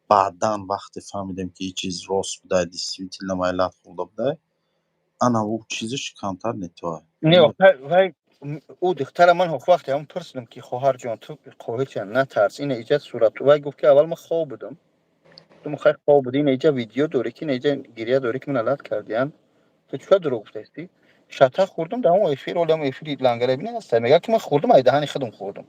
بعداً وقتی فهمیدیم که این چیز راست بوده действительно مایلت خورده بوده انا او چیزش کمتر نتوه نه وای او دختر من هیچ وقت هم پرسیدم که خواهر جان تو قوی چند نترس این ایجاد صورت تو وای گفت که اول ما خواب بودم تو مخیر خواب بودی این ایجا ویدیو دوری که ایجا گریه دوری که من علت کردیان تو چه دروغ گفتی شتا خوردم در اون افیر اولم افیر لنگره بینه است میگه که من خوردم ای دهنی خودم خوردم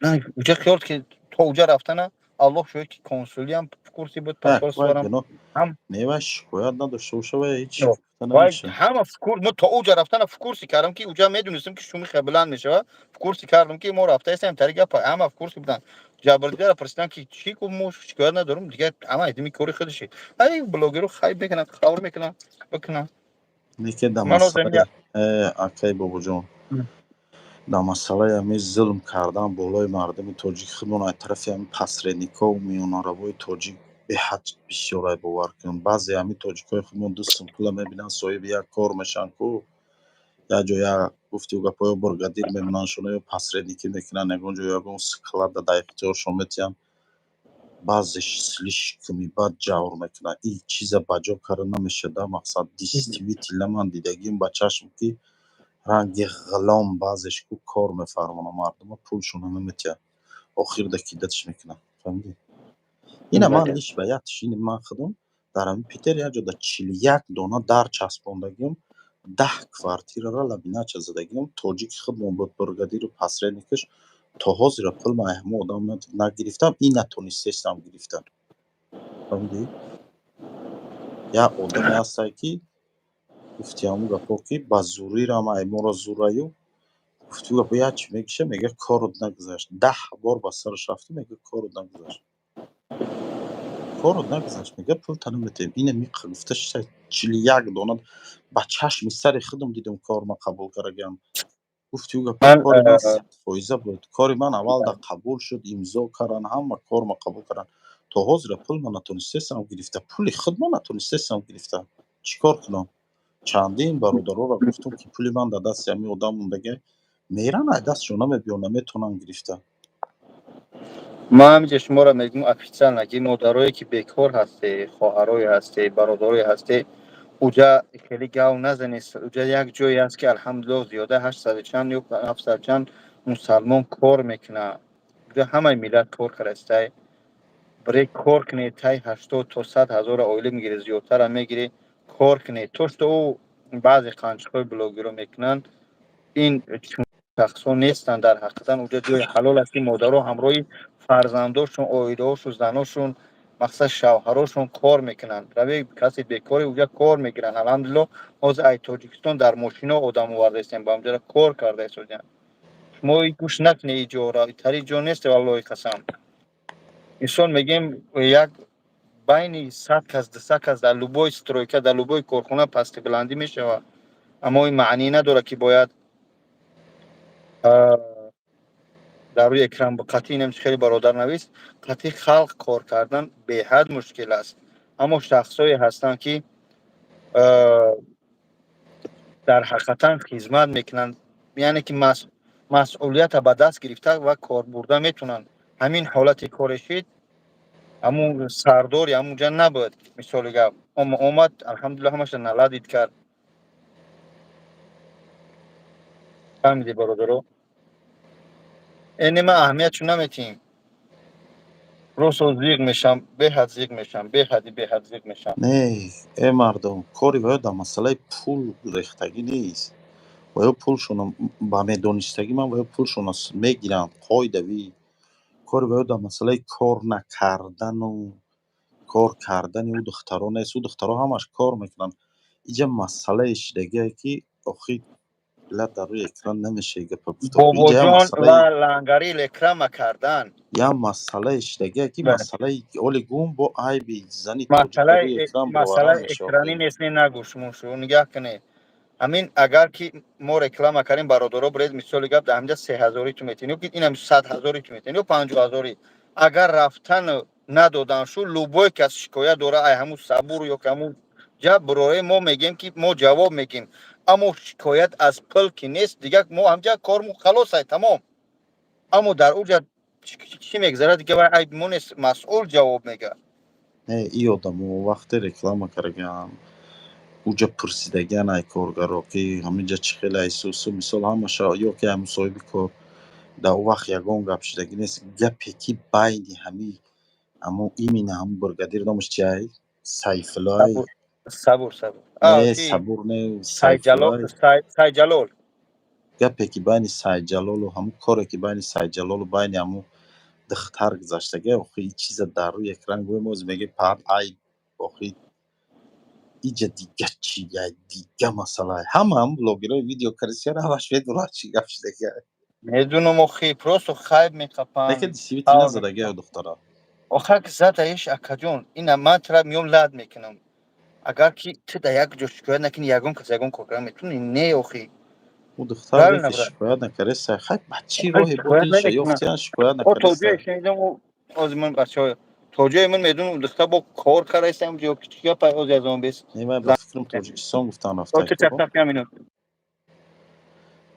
نه اونجا خیال که تو اونجا رفتنه الله شوی که کنسولی هم کرسی بود پاسپورت وای سوارم گناه هم نیوه شکایت نداشته باشه و هیچ نه گفته وای نمیشه همه فکر ما تا اونجا رفتن فکرسی کردم که اونجا میدونستم که شومی خبلان میشه فکرسی کردم که ما رفته هستیم طریقه پا همه فکرسی بودن جبردیگر پرسیدن که چی کو مو شکایت ندارم دیگه اما ادمی کاری خودشه ای بلاگرو خایب میکنن خاور میکنن بکنن نیکه در من از مسئله اکی بابا جان در مسئله همی ظلم کردن بالای مردم تاجیک خودمون از طرف همی پسرینیکا و میان عربای تاجیک به حد بسیار باور کنم بعضی همی تاجیکای خودمون دو سمپل میبینن صاحب یک کار میشن کو یا جا گفتی و گپای برگدیر میمونن شونه یا پسرینیکی میکنن نگون جا یا اون سکلات در اختیارشون میتین بعضش سلیش کمی بد جور میکنن این چیز بجا کار نمیشه در مقصد دیستیویتی لمن دیدگیم با چشم که رنگ غلام بعضش کو کار میفرمانه مردم پولشون نمیتین آخر دکیدتش میکنن فهمیدی؟ اینه من بله لیش بیتش اینه من خودم در همین پیتر یا جا در 41 دانه در چسباندگیم 10 کвартира را лабинача задагим тоҷики худмон буд бургадиру пасренникаш то ҳозира пулмаи ҳама одам нагирифтам ин натонистестам гирифта фаҳмидӣ як одаме ҳастае ки гуфти ҳамун гапо ки ба зӯрирам ай моро зӯраю гуфти гапо як чӣ мегиша мега корот нагузашт 10 бор ба сараш рафтӣ мега корот нагузашт корот нагузашт мега пулта наметем ина миқа гуфта 41 дона ба чашми сари худам дидам корма қабул карагам گفتی او گپا من کار من 100% بود کار من اول دا قبول شد امضا کردن همه کار ما قبول کردن تا حاضر پول من نتونستم گرفته پول خود من نتونستم گرفته چیکار کنم چندین برادرها را گفتم که پول من در دست همین آدم موندگه میرن از دستشون نمیبیان نمیتونن گرفته ما همینجا شما را میگم افیسال نگی مادرایی که بیکار هستی خواهرای هستی برادرای هستی اوجا خیلی گاو نزنید اوجا یک جایی هست که الحمدلله زیاده 800 چند یا 700 چند مسلمان کار میکنه اوجا همه ملت کار کرسته برای کار کنی تای 80 تا 100 هزار آیله میگیری زیادتر هم میگیری کار کنی توش او بعضی قنچهای بلاگی رو میکنن این چون شخصا نیستن در حقیقت اونجا جای حلال است که مادرها همراه فرزنداشون آیدهاشون زناشون مخصوص شوهراشون کار میکنن روی کسی بیکاری اونجا کار میکنن الحمدلله از ای تاجیکستان در ماشینا آدم آورده هستیم با همجا کار کرده هستیم شما گوش نکنی اینجا را تری جا نیست والله قسم انسان میگیم یک بین 100 کس 200 کس در لوبای استرویکا در لوبای کارخانه پستی بلندی میشه اما این معنی نداره که باید در روی اکرام با قطعی نمیشه خیلی برادر نویس قطعی خلق کار کردن به حد مشکل است اما شخصایی هستن که در حقیقتا خدمت میکنن یعنی که مسئولیت به دست گرفته و کار برده میتونن ҳамин ҳолати коришид ҳамун сардори ҳамунҷа набуд. Мисоли гап омад алҳамдулилла ҳамаша наладид кард. фаҳмидӣ бародаро? Эне ман аҳамиятшо наметиҳим. Просто зиқ мешам, беҳад зиқ мешам, беҳад зиқ мешам. Не, мардум, кори бояд дар масъалаи пул рехтагӣ нест. Бояд пулшона ба медонистагӣ ман бояд пулшона мегиранд қоидави. Кори бояд дар масъалаи кор накардану кор кардани ӯ духтаро нест. Ӯ духтаро ҳамаш кор мекунанд. Инҷа масъалаеш дегае ки охир ла дар рӯи экран намешавӣ гапа гуфтад. Инҷа я Бобоҷон масъалаи ва лангари лекрама кардан. я масъалаеш дегае ки Бале. масъалаи оли гум бо айби зани тоҷик дар рӯи экран бовардан Масъалаи мешавад. экранӣ нест, не нагӯ шумо нигаҳ кунед. Ҳамин агар ки мо реклама кардем бародаро буред мисоли гап дар ҳаминҷа 3000 ту метинӣ, ки инам 100,000 ту метинӣ, 50,000. Агар рафтану надодан шу любой кас шикоят дора, ай ҳамун сабур ё ки ҳамун ҷаб бурое, мо мегем ки мо ҷавоб мегим. Аммо шикоят аз пул ки нест, дигар мо ҳамҷа кормон халосай тамом. Аммо дар уҷа чӣ мегзарад дигар айби мо нест, масъул ҷавоб мегӯяд. Не, ин одамо вақте реклама кардан уҷа пурсидагиан ай коргаро ки ҳаминҷа чӣ хел айсусу мисол ҳамаша ё ки ҳамун соҳиби кор дар он вақт ягон гап шидагӣ нест. Гапе ки байни ҳамин ҳамун имина ҳамун бургадир номаш чиай? Сайфуллой? Сабур. Не, Чи Сабур не, Сайфуллой. Сайҷалол. Гапе ки байни Сайҷалолу ҳамун коре ки байни Сайҷалолу байни ҳамун духтар гузаштагиа, охир ин чиза дар рӯи экран гӯем боз мегем фақат айб. Охир инҷа дига чия, дига масъалае. Ҳамаам блогерои видеокарисиён ҳамаш медонанд чӣ гап шудагиа. Медунам охи, просто хайб меқапанд. Лекин действительно назадагиа духтара. Охир задаиш акаҷон, ина ман тра меом лад мекунам. Агар ки ту дар як ҷо шикоят накунӣ, ягон кас ягон кор кардан метавонӣ? Не охи. Ӯ духтар Правильно, гуфт ки брат. шикоят накардаи хай ба чӣ Охи роҳе буд шикоят инша? намекунам. Ёфтиян шикоят О тоҷое накардаста. шунидам, ози ман бачаҳо тоҷое ман медунам духтар бо кор кардаистам ҷо ки чӣ гапай ози аз он бес. Не, ман ба фикрам Тоҷикистон гуфтан рафтаи Чак ко. чак камино.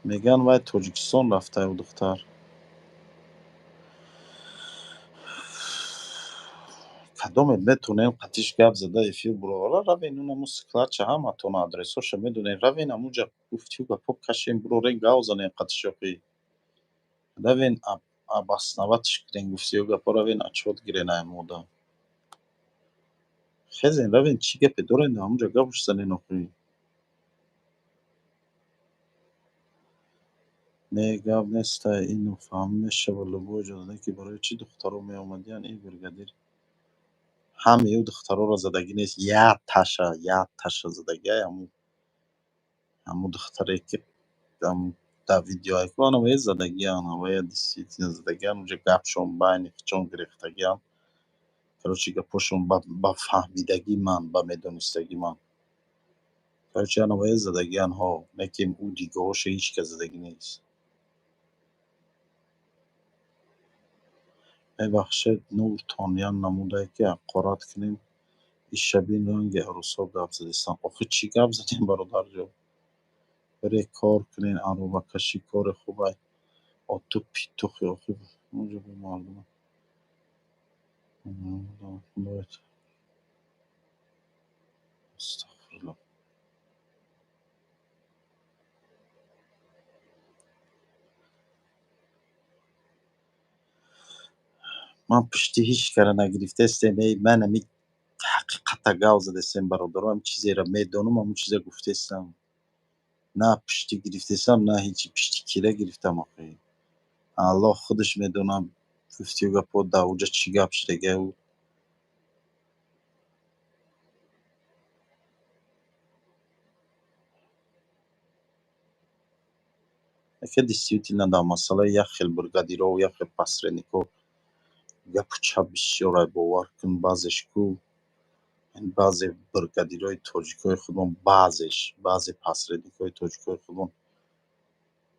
Мегӯянд вай Тоҷикистон рафтаи ӯ духтар. Кадомет метонем қатиш гап зада эфир буровара равен ҳамун складча ҳаматон адресоша медонем. Равен ҳамунҷа гуфтию гапҳо кашем бурорем гав занем қатиш охи. Равен абаснаватш кунем гуфтию гапҳо равен отчёт гирен ай модам. Хезен равен чӣ гапе дорем дар ҳамунҷа гапш занем охи. Не, гап нестай, ин нофаҳмӣ мешавад. Любой ҷо ки барои чӣ духтаро меомадианд ин бургадир. Ҳамаи ӯ духтароро задагӣ нест. Як таша задагиай ҳамун духтаре ки дар видеоай ко наваи задагиан, наваи действительно задагиан, унҷа гапшон байни хичон гирифтагиан. Короче гапҳошон ба фаҳмидагии ман, ба медонистагии ман. Короче наваи задагиан ҳо, не ки ӯ дигоҳошо ҳеҷ кас задагӣ нест. Мебахшед нуртон ян намудае ки ҳақорат кунем. Ишабин ранги арӯсҳо гап задистанд. Охир чӣ гап задем бародарҷон? Баре кор кунем, аробакашӣ кори хубай. Оту питухи охир онҷо бо мардумон. Астағфирулло. Ман пушти ҳеҷ кара нагирифтестем. Ман ҳамин ҳақиқата гав задестем бародаро. Ҳамин чизеро медонам, ҳамун чиза гуфтестам. На пушти гирифтесам, на ҳеҷи пушти кира гирифтам охи. Аллоҳ худаш медонад гуфтию гапҳо дар уҷа чӣ гап шудагиа ӯ. Лекин действительно дар масъалаи як хел бургадиро, як хел посреднико гапу чап бисёр ай бовар кун. Баъзеш ку баъзе бургадирои тоҷикои худмон, баъзе посредникои тоҷикои худмон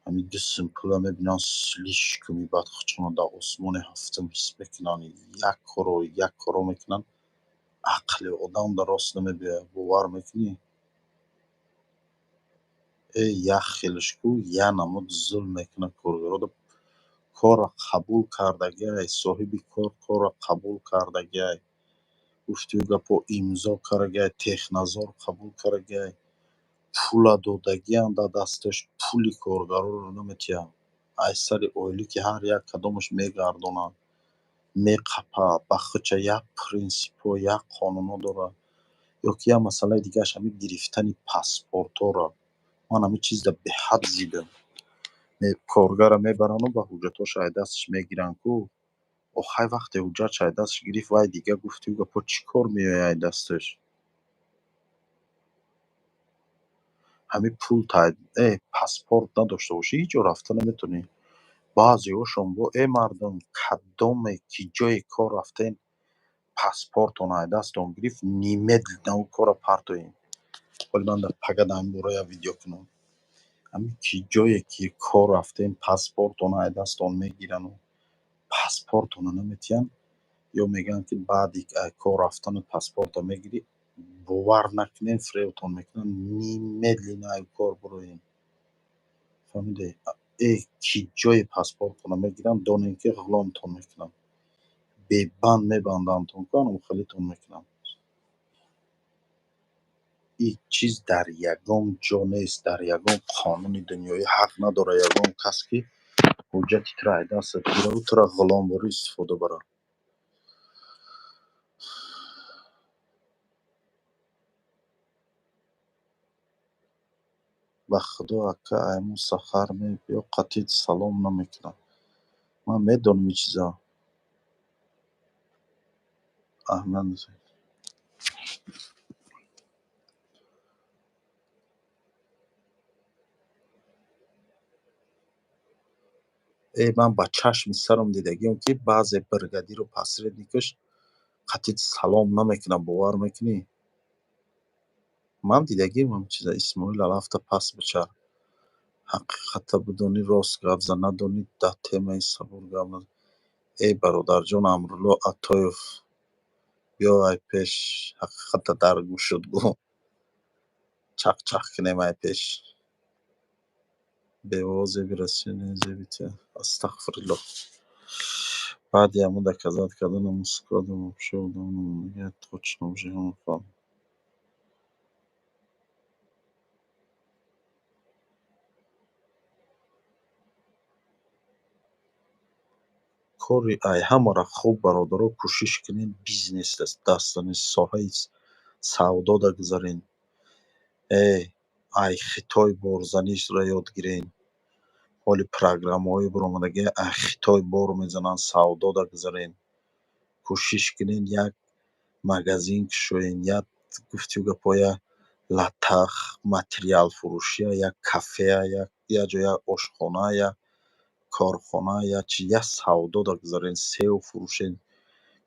ҳамин ду сум пула мебинанд слишком мебад хучонанд дар осмони ҳафтум ҳис мекунанд як корро мекунанд ақли одам дар рост намебиёяд. бовар мекунӣ? Як хелаш ку як намуд зулм мекунад коргаро. корро қабул кардагиай, соҳиби корро қабул кардагиай, гуфтию гапо имзо карагиай, техназор қабул карагиай, пула додагиам да дасташ, пули коргароро наметиям айсари оилӣ ки ҳар як кадомаш мегардонад, меқапад, ба хуча як принсипҳо, як қонунҳо дорад. Ё ки як масъалаи дигааш ҳамин гирифтани паспортҳоро. Ман ҳамин чизда беҳад зиддам. Коргарро мебарану ба ҳуҷҷатҳош ай дасташ мегиранд ку. Охай вақте ҳуҷҷатш ай дасташ гирифт, вай дига гуфтию гапо чӣ кор меояй ай дасташ? ҳамин пул паспорт надошта бошӣ ҳеҷ ҷо рафта наметонӣ. Баъзеҳошон бо мардум кадоме ки ҷое кор рафтем паспортон ай дастон гирифт, немедленно ӯ корро партоем. Вале ман дар пагада ҳамин бора як видео кунам. ҳамин ки ҷое ки кор рафтем паспортон ай дастон мегирану паспортонро наметиҳанд, ё мегӯянд ки баъди кор рафтану паспортро мегирӣ, бовар накунед фревтон мекунанд, немедленно ай кор буроем. фаҳмидед? Ки ҷое паспортонро мегиранд, донед ки ғуломтон мекунанд. Бебанд мебандандтон ку аному халитон мекунанд. ин чиз дар ягон ҷо нест, дар ягон қонуни дунёӣ ҳақ надорад ягон кас ки ҳуҷҷати туро ай дастат гирару туро ғуломворӣ истифода барад. ба худо ака аймун сафар ё қатъи салом намекунад. Ман медонам ин чиза. аҳмад ман ба чашми сарам дидагиам ки баъзе бригадиру посредникаш қатъи салом намекунад, бовар мекунӣ? Ман дидагиам ҳамин чиза. Исмоил алафта паст бичар. ҳақиқатта бидонӣ рост гап зад, надонӣ дар темаи сабур гап назад. Бародарҷон Амрулло Атоев, биё ай пеш, ҳақиқатта дар гӯшат гӯ. Чақ кунем ай пеш. Бевозе бирасёне зебите. Астағфирулло. Баъди ҳамун доказат карданам складом обшо давно я точно уже фаҳм. Кори ҳамаро хуб бародаро кӯшиш кунед бизнес дастани соҳаи савдо гузарен. Хитой борзаниро ёд гирен. ҳоли программаҳои баромадагӣ Хитой бор мезананд, савдо гузарен. Кӯшиш кунед як магазин кушоен, як гуфтию гапо як латах материалфурӯшия, як кафеа, як ҷо як ошхона, як корхона, як савдо гузарен, сев фурӯшен,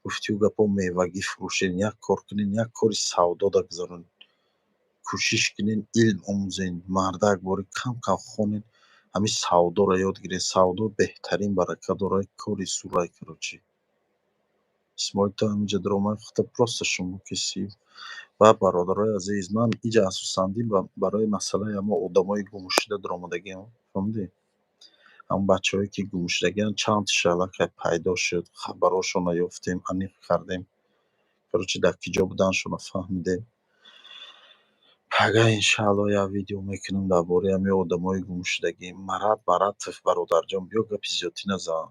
гуфтию гапо мевагӣ фурӯшен, як кор кунен, як кори савдо гузаронед. Кӯшиш кунед илм омӯзен, мардак бори кам хонед, ҳамин савдоро ёд гиред. Савдо беҳтарин барака дорад, кори суррай корочи. Исмоил то ҳаминҷа даромад гуфта просто шумо киси. Ва бародарои азиз, ман инҷа асосандӣ барои масъалаи ҳамон одамои гумшуда даромадагиам. Фаҳмидед? ҳамон бачаҳое ки гумшудагианд, чандташа аллакай пайдо шуд, хабарҳошонро ёфтем, аниқ кардем. Короче дар ки ҷо буданашонро фаҳмидем. Ага иншаалло як видео мекунам дар бораи ҳамин одамои гумшудагӣ. Марад Маратов бародарҷон, биё гапи зиёдӣ назан.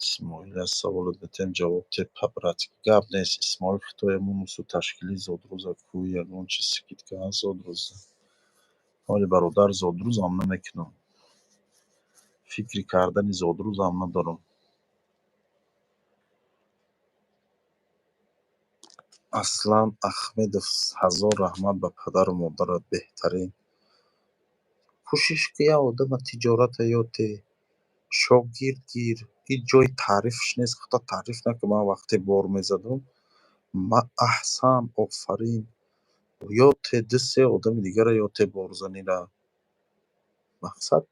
Исмоил як саволот метавонем ҷавоб тепа брат. Гап нест. Исмоил Хитоя мунусу ташкили зодрӯза ку ягон чи скидка ҳаст зодрӯза. Вале бародар зодрӯзам намекунам. Фикри кардани зодрӯзам надорам. Аслан Ахмедов, ҳазор раҳмат ба падару модарат, беҳтарин. Кӯшиш ки як одама тиҷората ёте, шогирд гир. Ин ҷои таърифш нест, хата таъриф накун. Ман вақте бор мезадам, аҳсан, офарин, ёте ду-се одами дигарро ёте борзанира. Мақсад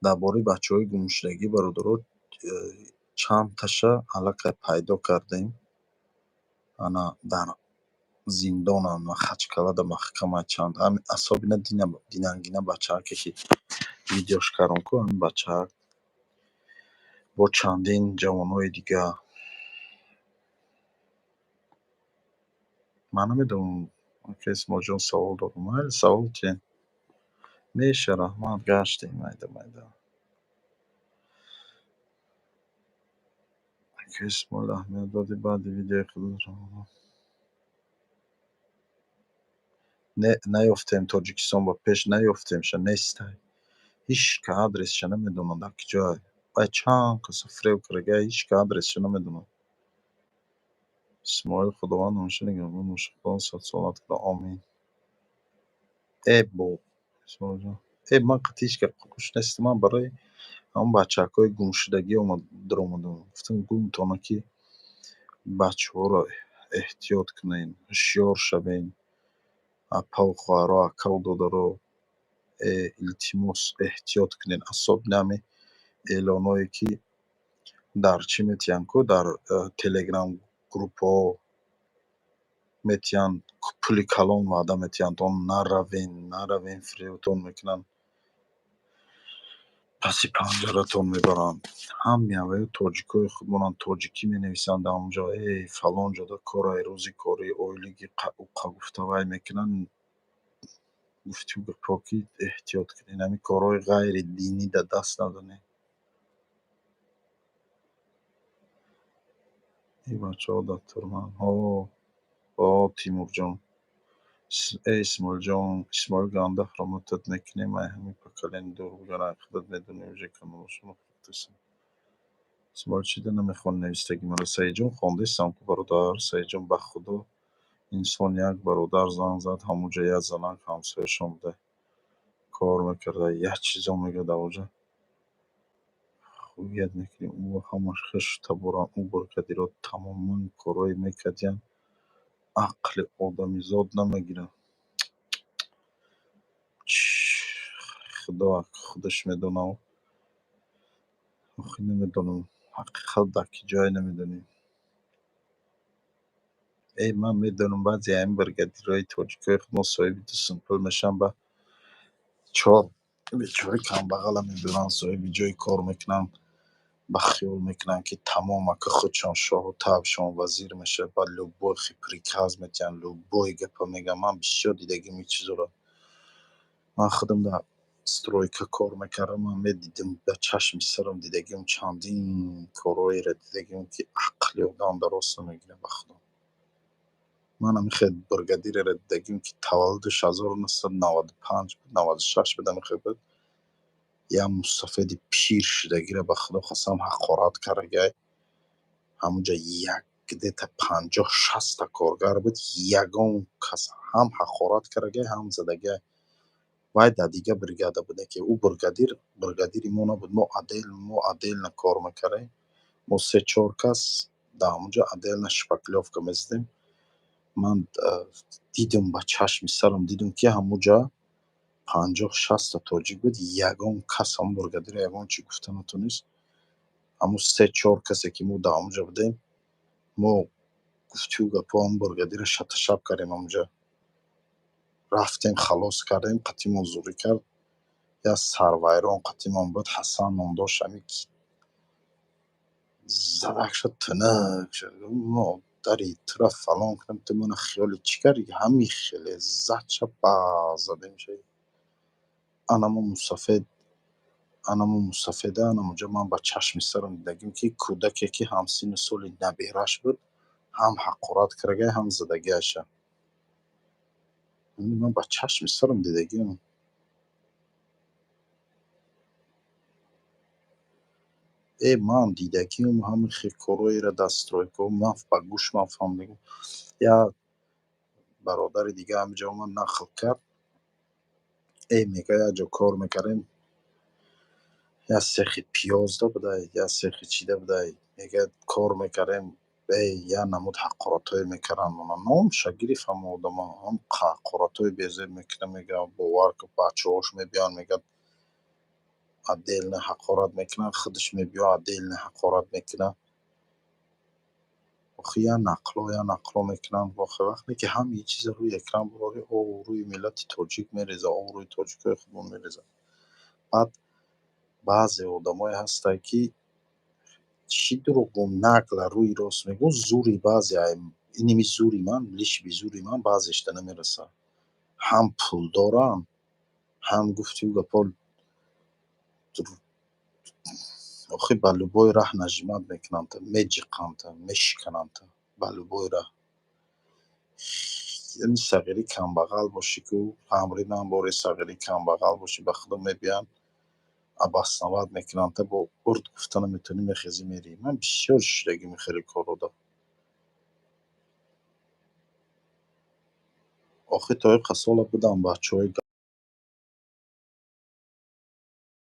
дар бораи бачаҳои гумшудагӣ бародаро чандташа аллакай пайдо кардем. Ана дар зиндонам ва хачкалада маҳкама чанд ҳамин асобина динангина бачаҳаке ки видеош кардам ку ҳамин бачаҳак бо чандин ҷавонои дига ман намедонам ака Исмоилҷон савол дорам. Майли савол чиен? Меша раҳмат гаштем майда майда. Ака Исмоил аҳамият доди баъди видеои худатон наёфтем Тоҷикистон ба пеш наёфтемша нестай. Ҳеҷ ка адресша намедонам дар ки ҷое. Баъд чанд каса фрев карда ҳеҷ ка адресша намедонам. Исмоил худованд ҳамеша нигоҳбон бошад. Худованд сад-саломат кунад. Омин. Бо Исмоилҷон. Ман қатъи ҳеҷ ка хуш нестам. Ман барои ҳамон бачаҳакҳои гумшудагӣ даромадам. Гуфтам гумтона ки бачаҳоро эҳтиёт кунен, ҳушёр шавен. Апа ва хоҳаро, акаву додаро илтимос эҳтиёт кунен. Асобина ҳамин эълоное ки дар чӣ метиҳанд ку дар телеграм группаҳо метиҳанд пули калон ваъда метиҳанд. Он наравен фревтон мекунанд. паси панҷаратон мебаранд. Ҳамин аввал тоҷикои худмонанд тоҷикӣ менависанд дар онҷо фалон ҷода кора рӯзи кори ойлиги уқа гуфта вай мекунанд. Гуфтӣ гапҳо ки эҳтиёт кунед. Ҳамин корҳои ғайри динӣ да даст назанед. ин бачаҳо даттарманд. Тимурҷон. Исмоилҷон. Исмоил ганда хроматат мекунем. Ай ҳамин поколени дур бугарай. Худат медонӣ уже каналашоно худтасан. Исмоил чида намехони навистагӣ мара. Саидҷон хондастам ку бародар. Саидҷон ба худо инсон як бародар занг зад ҳамонҷо як занак ҳамсояшон буда. Кор мекарда як чизо мегӯяд дар онҷо. Хуят мекунем. Ӯ ҳамаш хешу таборан. Ӯ бургадиро тамоман корҳое мекардиян. Ақли одамизод намегиранд. Худо худаш медонад. Охи намедонам. Ҳақиқат дар ки ҷое намедонем. Ман медонам баъзе ҳамин бургадирои тоҷикои худмон соҳиби дусум пул мешаванд ба чор бечораи камбағалам мебуранд. Соҳиби ҷойи кор мекунанд. ба хиёл мекунанд ки тамом ака худшон шоҳу таъбшон вазир мешавад. Баъд любой хи приказ метиҳанд. Любой гапа мегӯянд. Ман бисёр дидагим ин чизоро. Ман худам дар стройка кор мекардам. Ман медидим ба чашми сарам дидагим чандин корҳоеро дидагим ки ақли одам дарост намегирад ба худо. Ман ҳамин хел бургадиреро дидагим ки таваллудаш 1995 буд 96 буд. Ҳамин хел буд. Як муссафеди пир шудагиро ба худо қасам ҳақорат карда. ҳамонҷо як дета 50-60 коргар буд. Ягон кас ҳам ҳақорат карда ҳам задага. Вай дар дига бригада буде ки ӯ бургадири мо набуд. Мо отдельно кор мекардем. Мо 3-4 кас дар онҷо отдельно шпаклёвка мезадем. Ман дидум ба чашми сарам дидум ки ҳамонҷо 50-60 тоҷик буд. Ягон кас ҳамон бургадиро ягон чӣ гуфта натонист. ҳамон 3-4 касе ки мо дар онҷо будем. Мо гуфтигӯ гапҳо ҳамон бургадиро шаташаб кардем. ҳамонҷо рафтем халос кардем. қатъимон зурӣ кард. як сарвайрон қатъимон буд. Ҳасан ном дошт. ҳамин ки задак шуд тунук шуд. Модари тура фалон кунам. Ту мана хиёли чӣ кардӣ? Ҳамин хеле задша баъ задемша. анамон мусафедан ҳамонҷо ман ба чашми сарам дидагим ки кӯдаке ки ҳамсину соли набераш буд. ҳам ҳақорат карда ҳам задагиаша. Ман ба чашми сарам дидагим. Ман дидагим ҳамин хел корҳоеро дар стройкаҳо ман ба гӯшман фаҳмидагим. Як бародари дига ҳаминҷо омад нақл кард. Мегӯяд як ҷо кор мекардем. Як сехи пиёзда будай, як сехи чида будай. Мегӯяд кор мекардем. Як намуд ҳақоратҳое мекарданд. Номша гирифт ҳамон одамо. ҳам ҳақоратҳои безеб мекунанд. Мегӯянд бовар кун бачаҳош мебиёнд мегӯянд отдельно ҳақорат мекунанд. Худаш мебиёд отдельно ҳақорат мекунад. آخه یا نقلا میکنن واقعا وقتی که همه یه چیز روی اکران بذاری او روی ملت تاجیک میریزه او روی تاجیکای خودمون میریزه. بعد بعضی آدمای هستن که چی دروغ نقل روی راست میگن زوری بعضی اینمی زوری من لیش بی زوری من بعضیش نمیرسه. هم پول دارن هم گفتی و گپا آخه بلوبای ره نجمت میکنن تا میجقن تا میشکنن تا بلوبای ره. یعنی صغیری کم بغل باشی که همرین هم باره صغیری کم بغل باشی به خدا میبین عباس نواد میکنن تا با ارد گفتن میتونی میخیزی میری. من بسیار شدگی میخیری کارو دا. آخه تای قصاله بدم بچه های